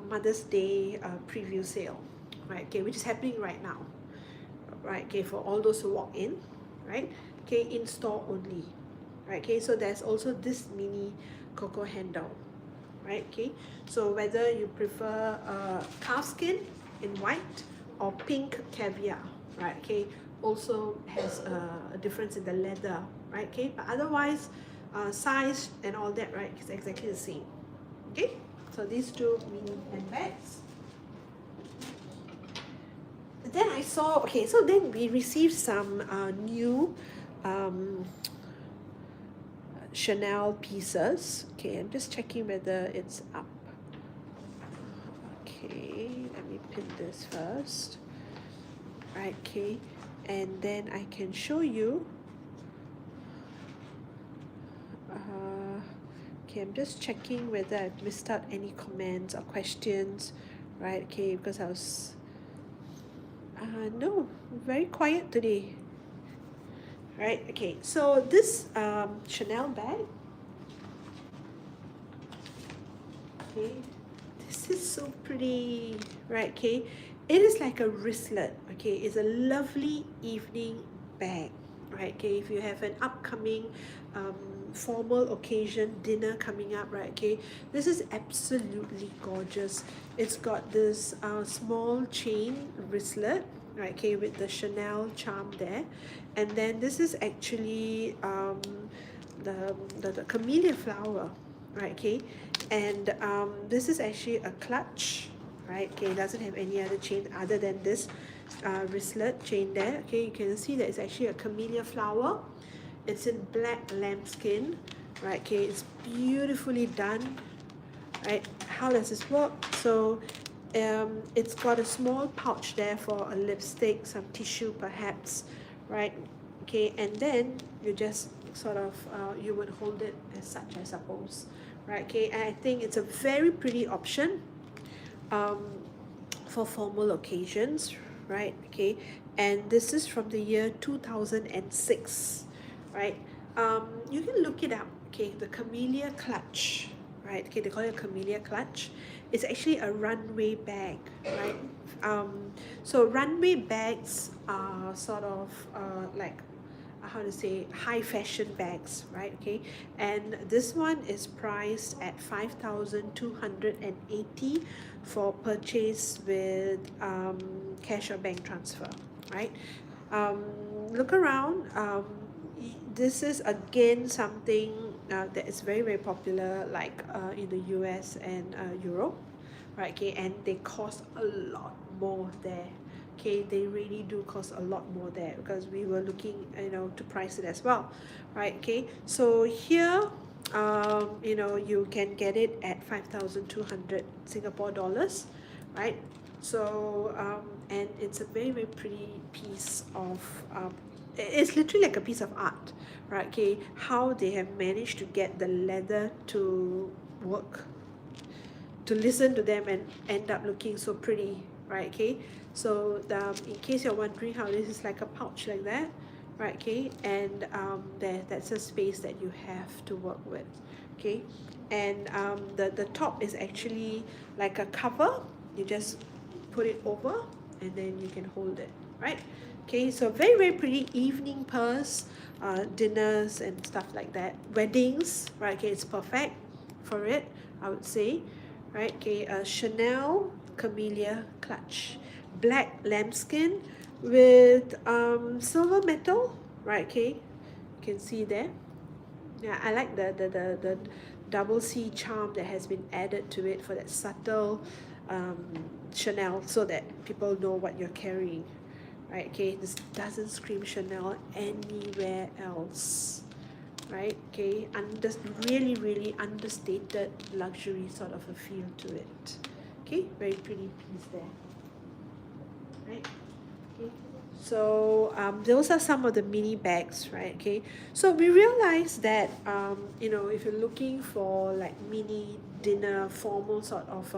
Speaker 1: Mother's Day preview sale, right? Okay, which is happening right now, right? Okay, for all those who walk in, right? Okay, in store only, right? Okay, so there's also this mini cocoa handle, right? Okay, so whether you prefer calfskin in white or pink caviar, right? Okay, also has a difference in the leather, right? Okay, but otherwise size and all that, right, is exactly the same. Okay, so these two mini handbags. Then I saw, okay, so then we received some new Chanel pieces. Okay, I'm just checking whether it's up. Okay, let me pin this first. Right, okay, and then I can show you. Okay, I'm just checking whether I've missed out any comments or questions, right? Okay, because I was no, very quiet today. Right, okay, so this Chanel bag, okay, this is so pretty, right? Okay, it is like a wristlet, okay, it's a lovely evening bag, right? Okay, if you have an upcoming formal occasion, dinner coming up, right? Okay, this is absolutely gorgeous. It's got this small chain wristlet, right? Okay, with the Chanel charm there, and then this is actually the camellia flower, right? Okay, and this is actually a clutch, right? Okay, it doesn't have any other chain other than this wristlet chain there. Okay, you can see that it's actually a camellia flower. It's in black lambskin, right? Okay, it's beautifully done, right? How does this work? So it's got a small pouch there for a lipstick, some tissue perhaps, right? Okay, and then you just sort of you would hold it as such, I suppose, right? Okay, and I think it's a very pretty option um, for formal occasions, right? Okay, and this is from the year 2006, right? You can look it up. Okay, the camellia clutch, right? Okay, they call it a camellia clutch. It's actually a runway bag, right? So runway bags are sort of like how to say, high fashion bags, right? Okay, and this one is priced at 5,280 for purchase with cash or bank transfer, right? look around. This is again something that is very very popular, like in the US and Europe, right? Okay, and they cost a lot more there. Okay, they really do cost a lot more there because we were looking, to price it as well, right? Okay, so here, you can get it at 5,200 Singapore dollars, right? So and it's a very very pretty piece of it's literally like a piece of art, right? Okay, how they have managed to get the leather to work, to listen to them and end up looking so pretty, right? Okay, so in case you're wondering how this is like a pouch like that, right? Okay, and that's a space that you have to work with, okay, and the top is actually like a cover. You just put it over and then you can hold it, right? Okay, so very very pretty evening purse, dinners and stuff like that, weddings, right? Okay, it's perfect for it, I would say, right? Okay, Chanel Camellia clutch, black lambskin with silver metal, right? Okay, you can see there. Yeah, I like the double C charm that has been added to it for that subtle um, Chanel, so that people know what you're carrying, right? Okay, this doesn't scream Chanel anywhere else, right? Okay, really really understated luxury sort of a feel to it. Okay, very pretty piece there, right? Okay, so those are some of the mini bags, right? Okay, so we realized that if you're looking for like mini dinner formal sort of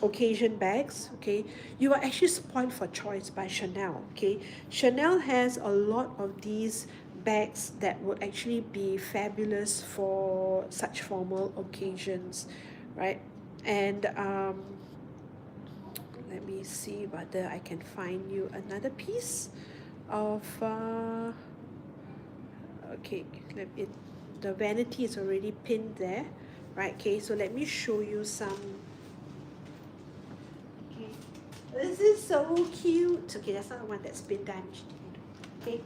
Speaker 1: occasion bags, okay, you are actually spoiled for choice by Chanel. Okay, Chanel has a lot of these bags that would actually be fabulous for such formal occasions, right? And let me see whether I can find you another piece of okay, the vanity is already pinned there, right? Okay, so let me show you some. Okay, this is so cute. Okay, that's not the one that's been damaged. Okay,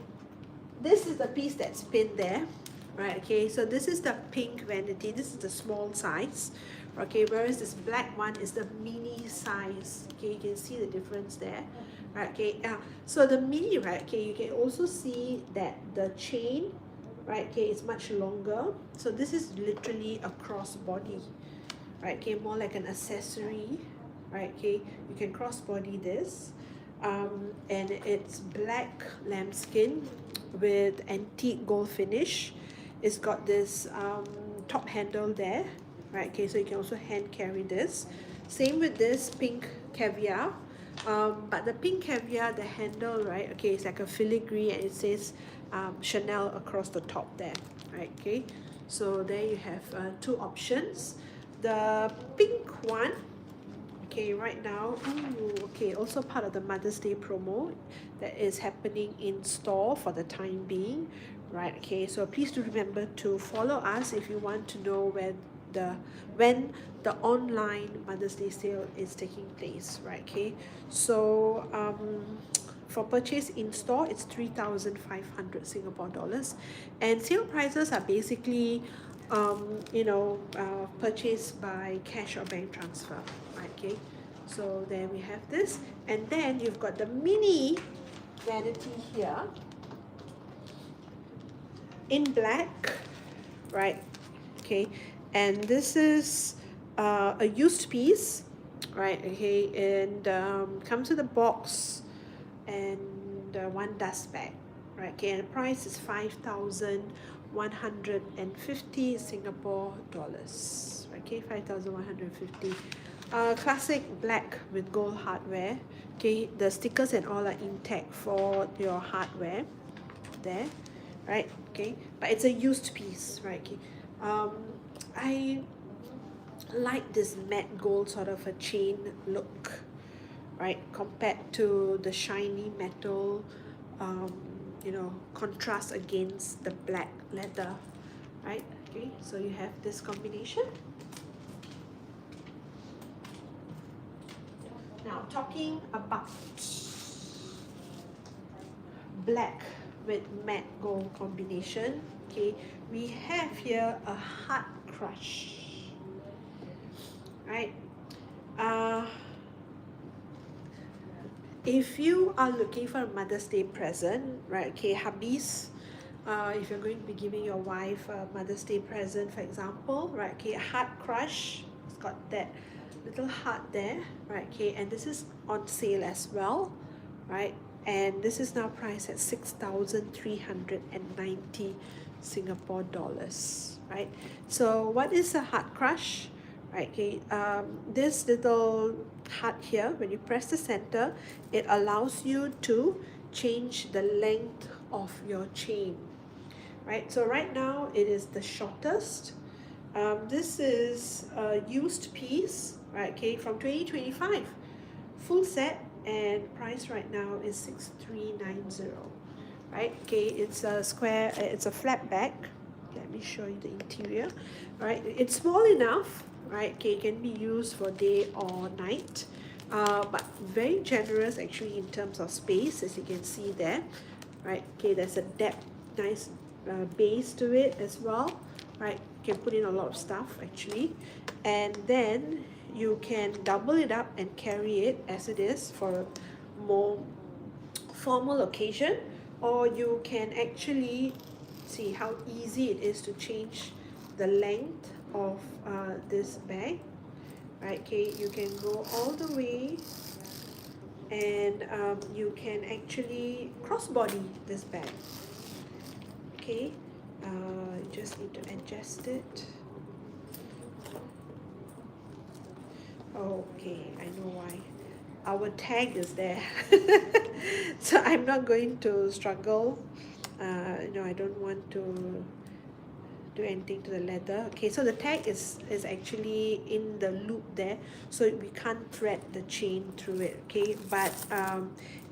Speaker 1: this is the piece that's pinned there, right? Okay, so this is the pink vanity. This is the small size, okay, whereas this black one is the mini size. Okay, you can see the difference there, right? Okay, so the mini, right? Okay, you can also see that the chain, right? Okay, is much longer. So this is literally a crossbody, right? Okay, more like an accessory, right? Okay, you can crossbody this, and it's black lambskin with antique gold finish. It's got this top handle there, right? Okay, so you can also hand carry this. Same with this pink caviar, but the pink caviar, the handle, right? Okay, it's like a filigree and it says Chanel across the top there, right? Okay, so there you have two options. The pink one, okay, right now, okay, also part of the Mother's Day promo that is happening in store for the time being, right? Okay, so please do remember to follow us if you want to know when the online Mother's Day sale is taking place, right? Okay, so for purchase in store, it's 3,500 Singapore dollars, and sale prices are basically purchased by cash or bank transfer, right? Okay, so there we have this, and then you've got the mini vanity here in black, right? Okay, and this is a used piece, right? Okay, and comes with a box and one dust bag, right? Okay, and the price is 5,150 Singapore dollars. Okay, 5,150. Classic black with gold hardware. Okay, the stickers and all are intact for your hardware there, right? Okay, but it's a used piece, right? Okay, I like this matte gold sort of a chain look, right, compared to the shiny metal, contrast against the black leather, right? Okay, so you have this combination. Now talking about black with matte gold combination. Okay, we have here a heart crush, right? uh, if you are looking for a Mother's Day present, right, okay, hubbies, if you're going to be giving your wife a Mother's Day present, for example, right, okay, heart crush, it's got that little heart there, right, okay, and this is on sale as well, right, and this is now priced at 6,390 Singapore dollars, right? So what is a heart crush? Right, okay, this little heart here, when you press the center, it allows you to change the length of your chain, right? So right now it is the shortest. This is a used piece, right, okay, from 2025, full set, and price right now is 6,390, right? Okay, it's a square, it's a flat back. Let me show you the interior. Right, it's small enough, right? Okay, it can be used for day or night, but very generous actually in terms of space, as you can see there, right? Okay, there's a depth, nice base to it as well, right? You can put in a lot of stuff actually, and then you can double it up and carry it as it is for a more formal occasion, or you can actually see how easy it is to change the length of this bag, right? Okay, you can go all the way, and you can actually crossbody this bag. Okay, you just need to adjust it. Okay, I know why. Our tag is there. So I'm not going to struggle. I don't want to do anything to the leather. Okay, so the tag is actually in the loop there, so we can't thread the chain through it. Okay, but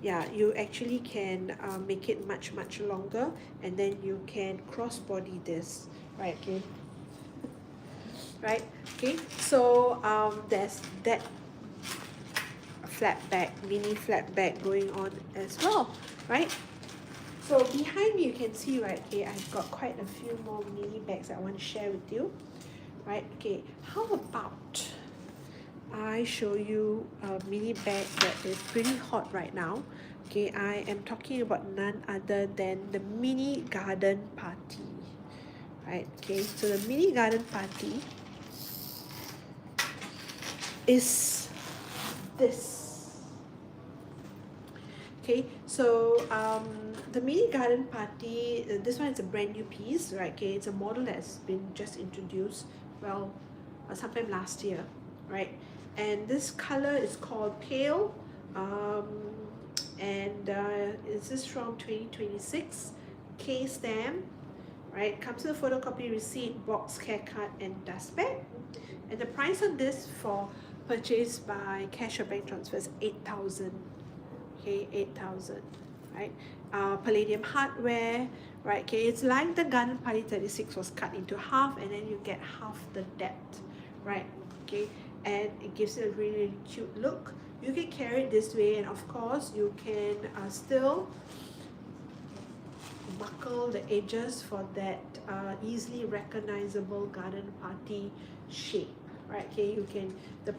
Speaker 1: yeah, you actually can make it much longer, and then you can crossbody this, right? Okay, right. Okay, so there's that flat bag, mini flat bag going on as well, right? So behind me you can see, right, okay, I've got quite a few more mini bags I want to share with you, right? Okay, how about I show you a mini bag that is pretty hot right now. Okay, I am talking about none other than the mini garden party, right? Okay, so the mini garden party is this. Okay, so the mini garden party, this one is a brand new piece, right? Okay, it's a model that's been just introduced, well, sometime last year, right? And this color is called Pale, and this is from 2026, K stamp, right? Comes with a photocopy receipt, box, care card, and dust bag. And the price on this for purchase by cash or bank transfer is 8,000. Okay, 8,000, right? Palladium hardware, right? Okay, it's like the Garden Party 36 was cut into half, and then you get half the depth, right? Okay, and it gives it a really cute look. You can carry it this way, and of course you can still buckle the edges for that easily recognizable Garden Party shape, right? Okay, you can, the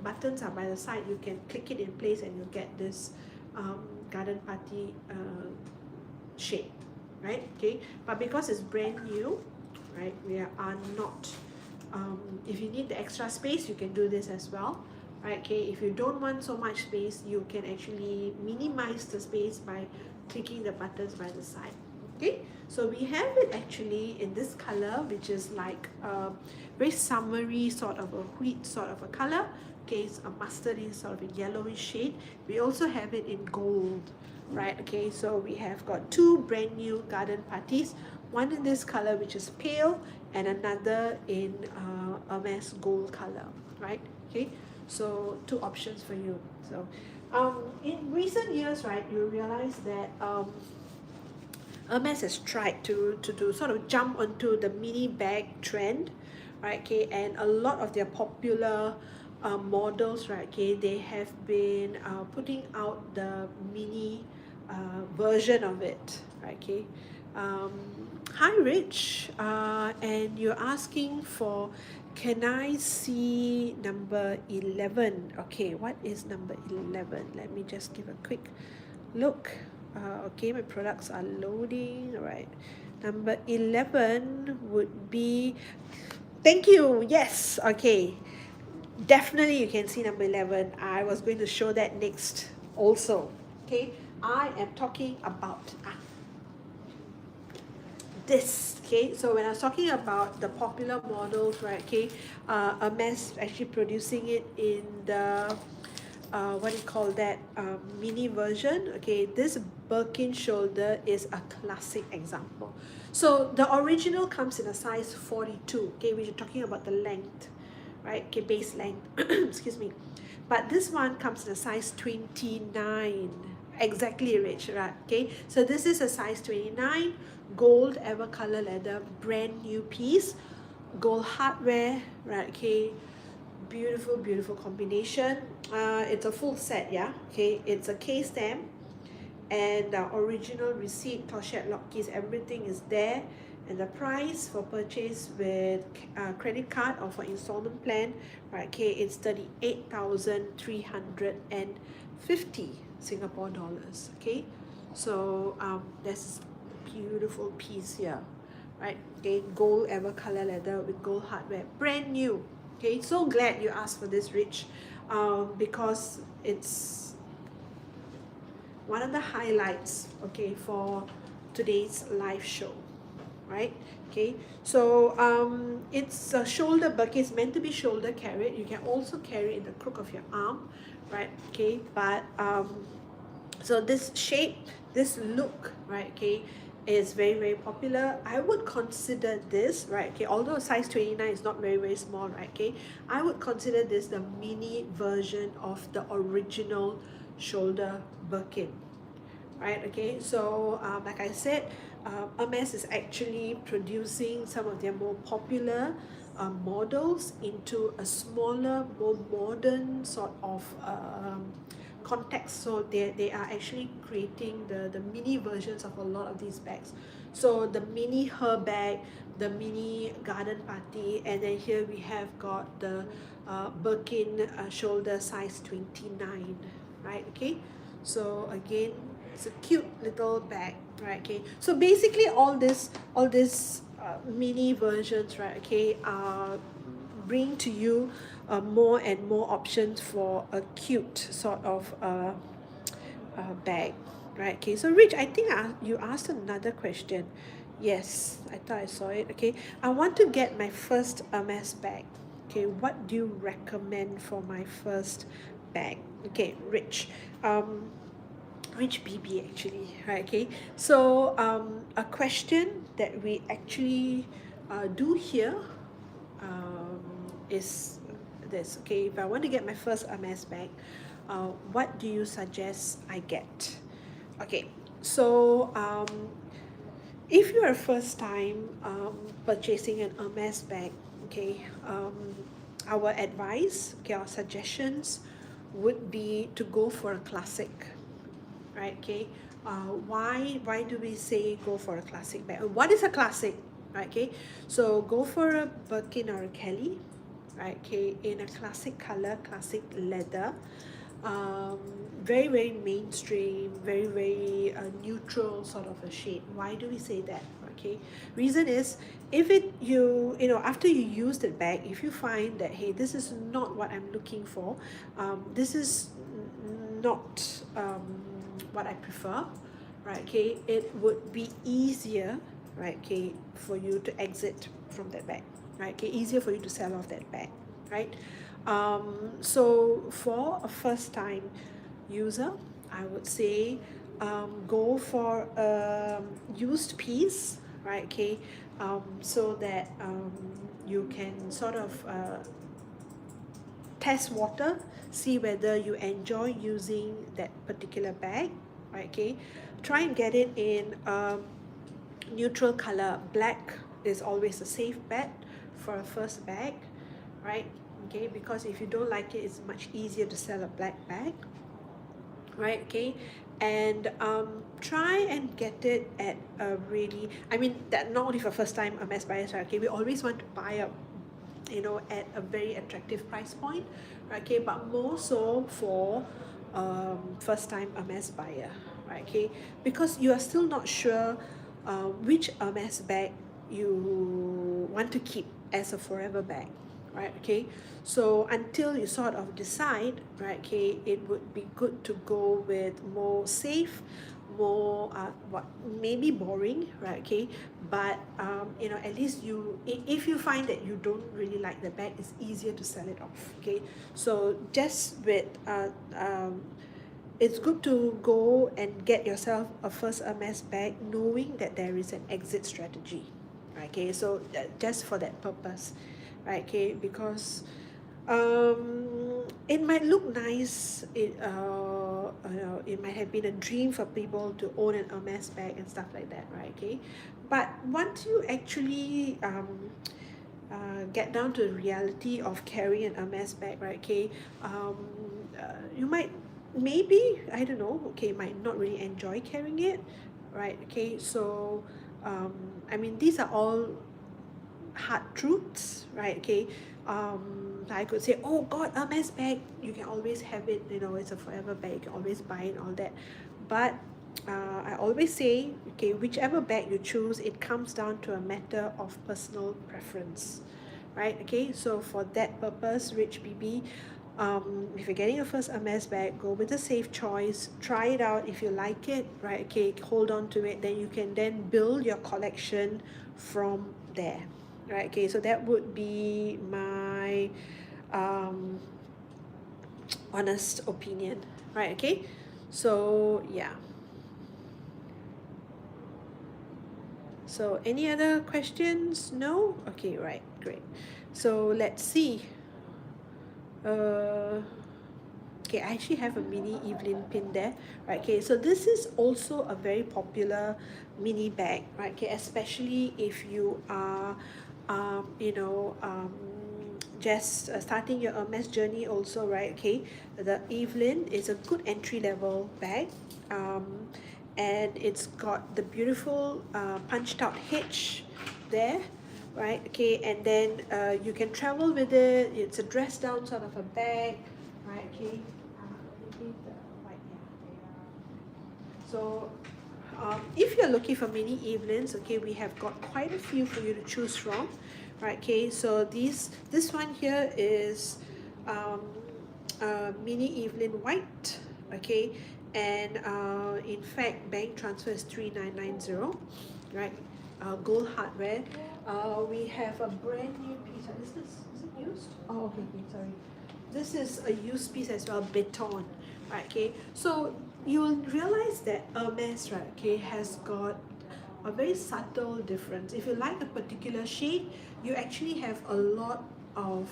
Speaker 1: buttons are by the side, you can click it in place and you get this Garden Party shape, right? Okay, but because it's brand new, right, we are not, if you need the extra space, you can do this as well, right? Okay, if you don't want so much space, you can actually minimize the space by clicking the buttons by the side. Okay, so we have it actually in this color, which is like a very summery sort of a wheat sort of a color. Okay, it's a mustardy sort of a yellowish shade. We also have it in gold, right? Okay, so we have got two brand new garden parties, one in this color which is pale, and another in Hermes gold color, right? Okay, so two options for you. So in recent years, right, you realize that Hermes has tried to do sort of jump onto the mini bag trend, right? Okay, and a lot of their popular models, right? Okay, they have been putting out the mini version of it, right? Okay. Um, Hi, Rich, and you're asking for, can I see number 11? Okay, what is number 11? Let me just give a quick look. Okay, my products are loading. All right, number 11 would be, thank you, yes, okay, definitely you can see number 11. I was going to show that next also. Okay, I am talking about this. Okay, so when I was talking about the popular models, right? Okay, Hermes actually producing it in the what do you call that, mini version. Okay, this Birkin shoulder is a classic example. So the original comes in a size 42. Okay, we're talking about the length, right? Okay, base length. Excuse me. But this one comes in a size 29. Exactly, Rich, right? Okay, so this is a size 29, gold ever color leather, brand new piece, gold hardware, right? Okay, beautiful, beautiful combination. It's a full set, yeah. Okay, it's a case stamp and the original receipt, torchette lock keys, everything is there. And the price for purchase with credit card or for installment plan, right? Okay, it's 38,350 Singapore dollars. Okay, so there's beautiful piece here, right? Okay, gold ever color leather with gold hardware, brand new. Okay, so glad you asked for this, Rich, because it's one of the highlights, okay, for today's live show, right? Okay, so it's a shoulder bucket. It's meant to be shoulder carried. You can also carry it in the crook of your arm, right? Okay, but so this shape, this look, right? Okay, is very, very popular. I would consider this, right? Okay, although size 29 is not very, very small, right? Okay, I would consider this the mini version of the original shoulder Birkin, right? Okay, so like I said, Hermes is actually producing some of their more popular models into a smaller, more modern sort of context. So they are actually creating the mini versions of a lot of these bags. So the mini her bag, the mini garden party, and then here we have got the Birkin shoulder size 29, right? Okay, so again, it's a cute little bag, right? Okay, so basically all this mini versions, right? Okay, bring to you more and more options for a cute sort of bag, right? Okay, so Rich, I think you asked another question. Yes, I thought I saw it. Okay, I want to get my first Hermes bag. Okay, what do you recommend for my first bag? Okay, Rich. Rich BB actually, right? Okay, so a question that we actually do here um, is this. Okay, if I want to get my first Hermes bag, what do you suggest I get? Okay, so if you're a first time purchasing an Hermes bag, okay, our advice, okay, our suggestions would be to go for a classic, right? Okay, why do we say go for a classic bag? What is a classic, right? Okay, so go for a Birkin or a Kelly, right? Okay, in a classic color, classic leather, um, very, very mainstream, very, very neutral sort of a shade. Why do we say that? Okay, reason is, if you know, after you use the bag, if you find that, hey, this is not what I'm looking for, this is not what I prefer, right? Okay, it would be easier, right? Okay, for you to exit from that bag, right? Okay, easier for you to sell off that bag, right? So for a first time user, I would say go for a used piece, right? Okay, so that you can sort of test water, see whether you enjoy using that particular bag, right? Okay, try and get it in neutral color. Black is always a safe bet for a first bag, right? Okay, because if you don't like it, it's much easier to sell a black bag, right? Okay, and try and get it at a really, I mean, that not only for first time Hermes buyers, right? Okay, we always want to buy a, you know, at a very attractive price point, right? Okay, but more so for first time Hermes buyer, right? Okay, because you are still not sure which Hermes bag you want to keep as a forever bag, right? Okay, so until you sort of decide, right? Okay, it would be good to go with more safe, more what, maybe boring, right? Okay, but you know, at least you, if you find that you don't really like the bag, it's easier to sell it off. Okay, so just with it's good to go and get yourself a first Hermes bag, knowing that there is an exit strategy, right? Okay, so just for that purpose, right? Okay, because it might look nice. It might have been a dream for people to own an Hermes bag and stuff like that, right? Okay, but once you actually get down to the reality of carrying an Hermes bag, right? Okay, you might, maybe, I don't know. Okay, might not really enjoy carrying it, right? Okay, so um, I mean, these are all hard truths, right? Okay, I could say, oh God, Hermes bag, you can always have it, you know, it's a forever bag, you can always buy it, all that. But I always say, okay, whichever bag you choose, it comes down to a matter of personal preference, right? Okay, so for that purpose, Rich BB, if you're getting your first Hermes bag, go with a safe choice, try it out. If you like it, right, okay, hold on to it, then you can then build your collection from there, right? Okay, so that would be my um, honest opinion, right? Okay, so yeah. So any other questions? No? Okay, right, great. So let's see. Uh, okay, I actually have a mini Evelyn pin there, right? Okay, so this is also a very popular mini bag, right? Okay, especially if you are, you know, just starting your Hermes journey also, right? Okay, the Evelyn is a good entry level bag, and it's got the beautiful punched out H there, right? Okay, and then you can travel with it. It's a dress down sort of a bag, right? Okay, maybe the white, yeah. So if you're looking for mini Evelyns, okay, we have got quite a few for you to choose from, right? Okay, so this one here is um, mini Evelyn white, okay, and in fact bank transfer is 3990, right? Gold hardware. We have a brand new piece. Is it used? Oh, okay, okay, sorry. This is a used piece as well, Beton, right? Okay, so you will realize that Hermes, right, okay, has got a very subtle difference. If you like a particular shade, you actually have a lot of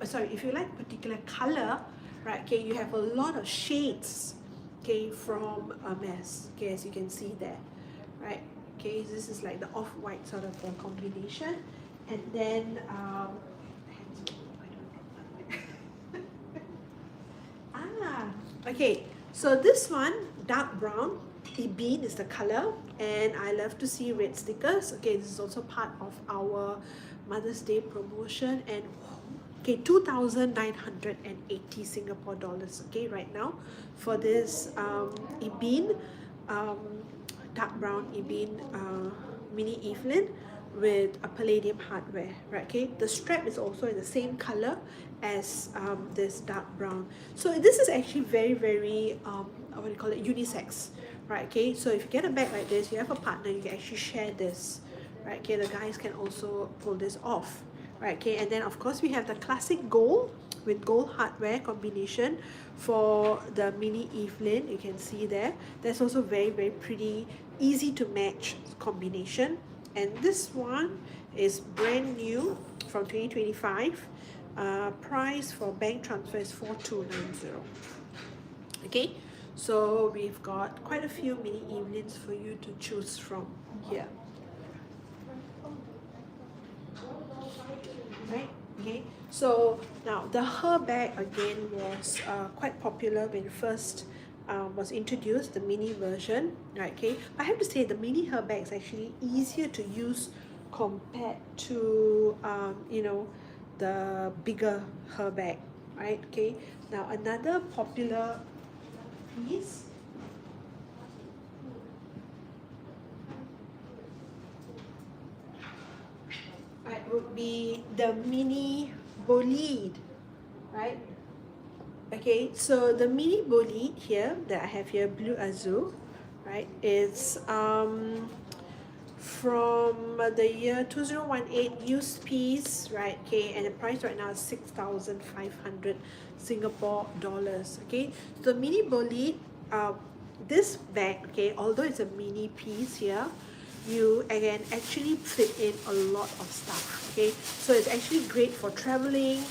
Speaker 1: sorry, if you like particular color, right, okay, you have a lot of shades, okay, from Hermes, okay, as you can see there, right? Okay, this is like the off-white sort of a combination, and then ah, okay. So this one, dark brown, ebene is the color, and I love to see red stickers. Okay, this is also part of our Mother's Day promotion, and okay, 2,980 Singapore dollars. Okay, right now for this ebene, um, dark brown ebene mini Evelyn with a palladium hardware, right? Okay, the strap is also in the same color as this dark brown. So this is actually very, very what do you call it, unisex, right? Okay, so if you get a bag like this, you have a partner, you can actually share this, right? Okay, the guys can also pull this off, right? Okay, and then of course we have the classic gold with gold hardware combination for the mini Evelyn. You can see there, that's also very, very pretty, easy to match combination. And this one is brand new from 2025. Price for bank transfer is 4290. Okay, so we've got quite a few mini Evelyns for you to choose from here. Right? Okay, so now the her bag again was quite popular when first was introduced, the mini version, right? Okay, I have to say the mini her bag is actually easier to use compared to you know, the bigger her bag, right? Okay, now another popular piece, right, would be the mini bolide, right? Okay, so the mini bolide here that I have here, blue azure, right, is from the year 2018, used piece, right? Okay, and the price right now is 6,500 Singapore dollars. Okay, so the mini bolide, this bag, okay, although it's a mini piece here, you can actually fit in a lot of stuff. Okay, so it's actually great for traveling.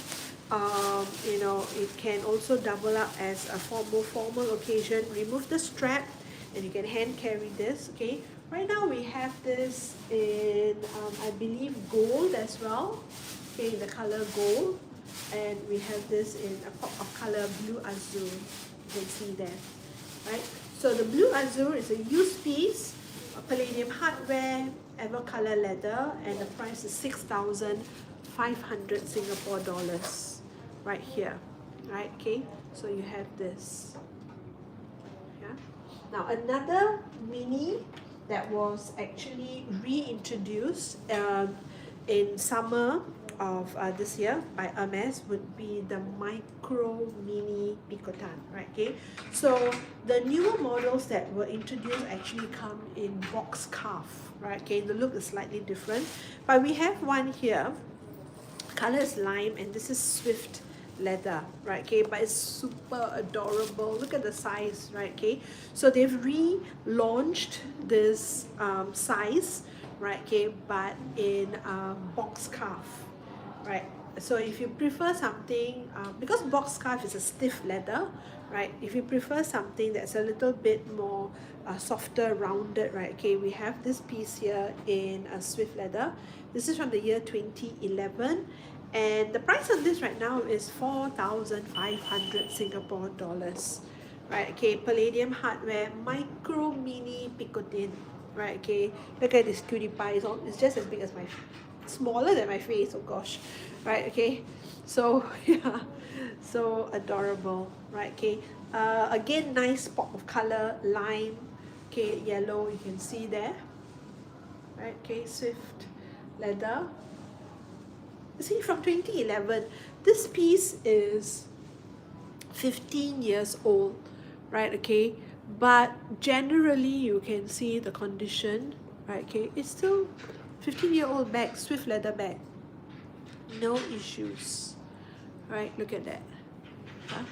Speaker 1: You know, it can also double up as a more formal occasion. Remove the strap and you can hand carry this. Okay, right now we have this in I believe gold as well. Okay, the color gold, and we have this in a pop of color blue azure. You can see there, right? So the blue azure is a used piece, a palladium hardware, ever color leather, and the price is 6,500 Singapore dollars. Right here, right? Okay, so you have this. Yeah. Now another mini that was actually reintroduced in summer of this year by Hermes would be the micro mini picotin, right? Okay, so the newer models that were introduced actually come in box cuff, right? Okay, the look is slightly different, but we have one here. Color is lime, and this is swift leather, right? Okay, but it's super adorable. Look at the size, right? Okay, so they've relaunched this size, right? Okay, but in box cuff, right? So if you prefer something, because box scarf is a stiff leather, right? If you prefer something that's a little bit more softer, rounded, right? Okay, we have this piece here in a swift leather. This is from the year 2011, and the price of this right now is 4,500 Singapore dollars, right? Okay, palladium hardware, micro mini picotin, right? Okay, look at this cutie pie. It's just as big as my, smaller than my face. Oh gosh, right? Okay, so yeah, so adorable, right? Okay, again, nice pop of color, lime, okay, yellow. You can see there, right? Okay, swift leather. See, from 2011, this piece is 15 years old, right? Okay, but generally you can see the condition, right? Okay, it's still 15-year-old bag, swift leather bag, no issues, right? Look at that. Huh?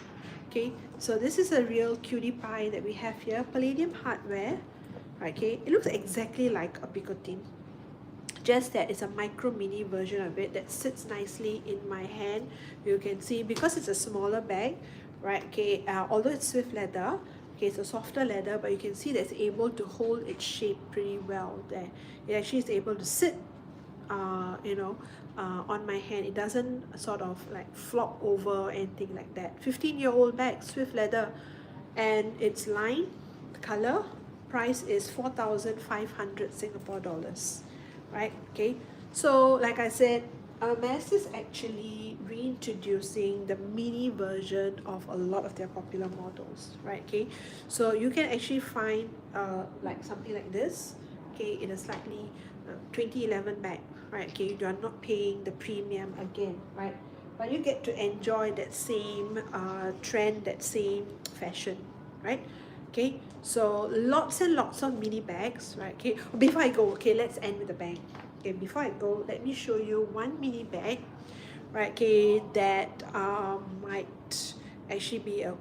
Speaker 1: Okay, so this is a real cutie pie that we have here, palladium hardware, right? Okay, it looks exactly like a picotin, just that it's a micro mini version of it that sits nicely in my hand. You can see, because it's a smaller bag, right? Okay, although it's swift leather, okay, it's a softer leather, but you can see that it's able to hold its shape pretty well there. It actually is able to sit you know, on my hand. It doesn't sort of like flop over or anything like that. 15-year-old bag, swift leather, and it's lime color. Price is 4,500 Singapore dollars, right? Okay, so like I said, Hermes is actually reintroducing the mini version of a lot of their popular models, right? Okay, so you can actually find like something like this, okay, in a slightly 2011 bag, right? Okay, you are not paying the premium again, right? But you get to enjoy that same trend, that same fashion, right? Okay, so lots and lots of mini bags, right? Okay, before I go, okay, let's end with the bag. Okay, before I go, let me show you one mini bag, right? Okay, that might actually be a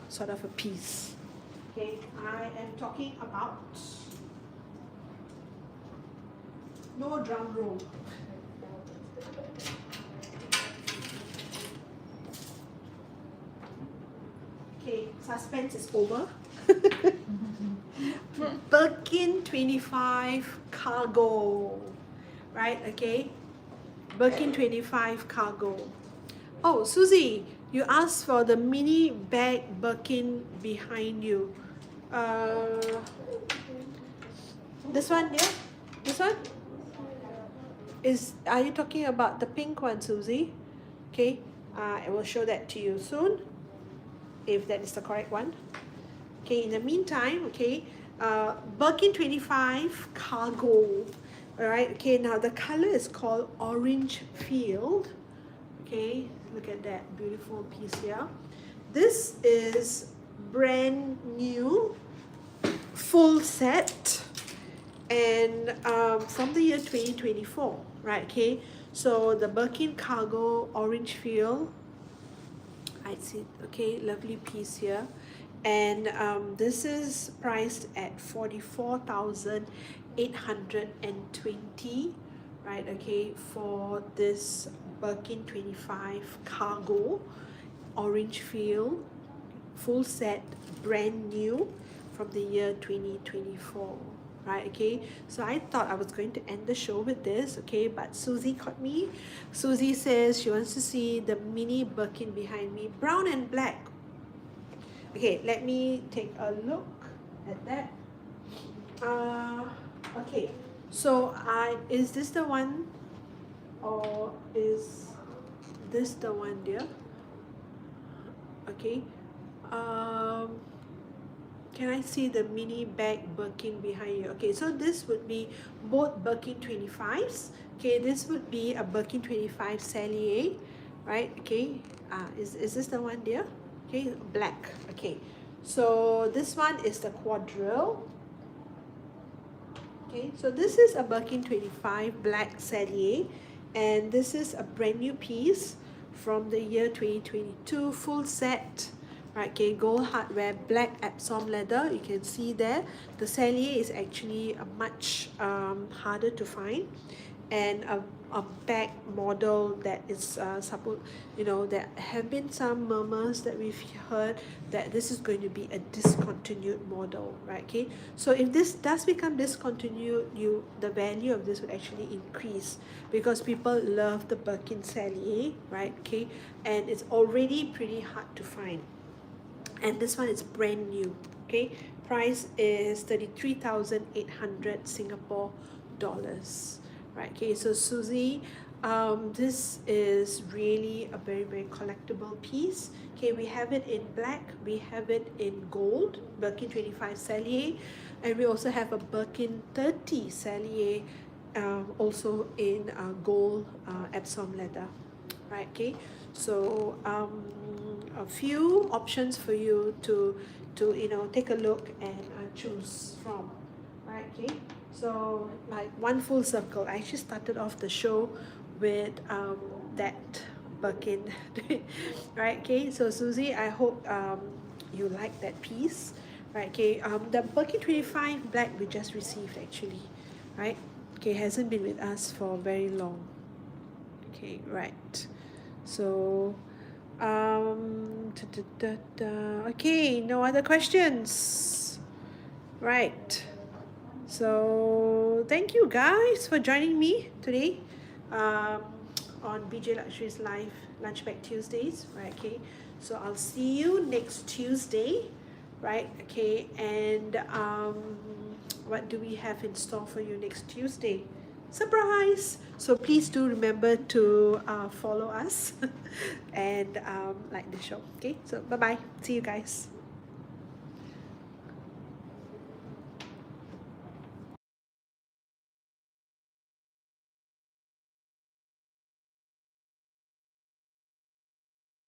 Speaker 1: sort of a piece. Okay, I am talking about, no drum roll. Okay, suspense is over. Birkin 25 cargo, right? Okay, Birkin 25 cargo. Oh, Susie, You asked for the mini bag Birkin behind you. This one, yeah? This one? Are you talking about the pink one, Susie? Okay, I will show that to you soon, if that is the correct one. Okay, in the meantime, okay, Birkin 25 cargo. Alright, okay, now the color is called Orange Field. Okay, look at that beautiful piece here. This is brand new, full set, and from the year 2024, right? Okay, so the Birkin cargo orange field, I see. Okay, lovely piece here, and this is priced at 44,820, right? Okay, for this Birkin 25 cargo orange field, full set, brand new, from the year 2024, right? Okay, so I thought I was going to end the show with this, okay, but Susie caught me. Susie says she wants to see the mini Birkin behind me, brown and black. Okay, let me take a look at that. Okay, so is this the one, or is this the one, dear? Okay, can I see the mini bag Birkin behind you? Okay, so this would be both Birkin 25s. Okay, this would be a Birkin 25 Cellier, right? Okay, is this the one, dear? Okay, black. Okay, so this one is the quadrille. Okay, so this is a Birkin 25 black Cellier, and this is a brand new piece from the year 2022, full set. Right, okay, gold hardware, black Epsom leather. You can see there, the Cellier is actually a much harder to find, and a bag model that is supposed, there have been some murmurs that we've heard that this is going to be a discontinued model, right? Okay, so if this does become discontinued, the value of this would actually increase, because people love the Birkin Cellier, right? Okay, and it's already pretty hard to find, and this one is brand new. Okay, price is 33,800 Singapore dollars. Right, okay, so Susie, this is really a very, very collectible piece. Okay, we have it in black, we have it in gold, Birkin 25 Cellier, and we also have a Birkin 30 Cellier, also in gold Epsom leather. Right, okay, so a few options for you to take a look and choose from. Right, okay, so like one full circle. I actually started off the show with that Birkin. Right, okay, so Susie, I hope you like that piece. Right, okay, the Birkin 25 black we just received actually, right? Okay, hasn't been with us for very long. Okay, right, so okay, no other questions, right? So thank you guys for joining me today on BJ Luxury's live Lunchback Tuesdays, right? Okay, so I'll see you next Tuesday, right? Okay, and what do we have in store for you next Tuesday? Surprise! So please do remember to follow us and like the show. Okay, so bye bye. See you guys.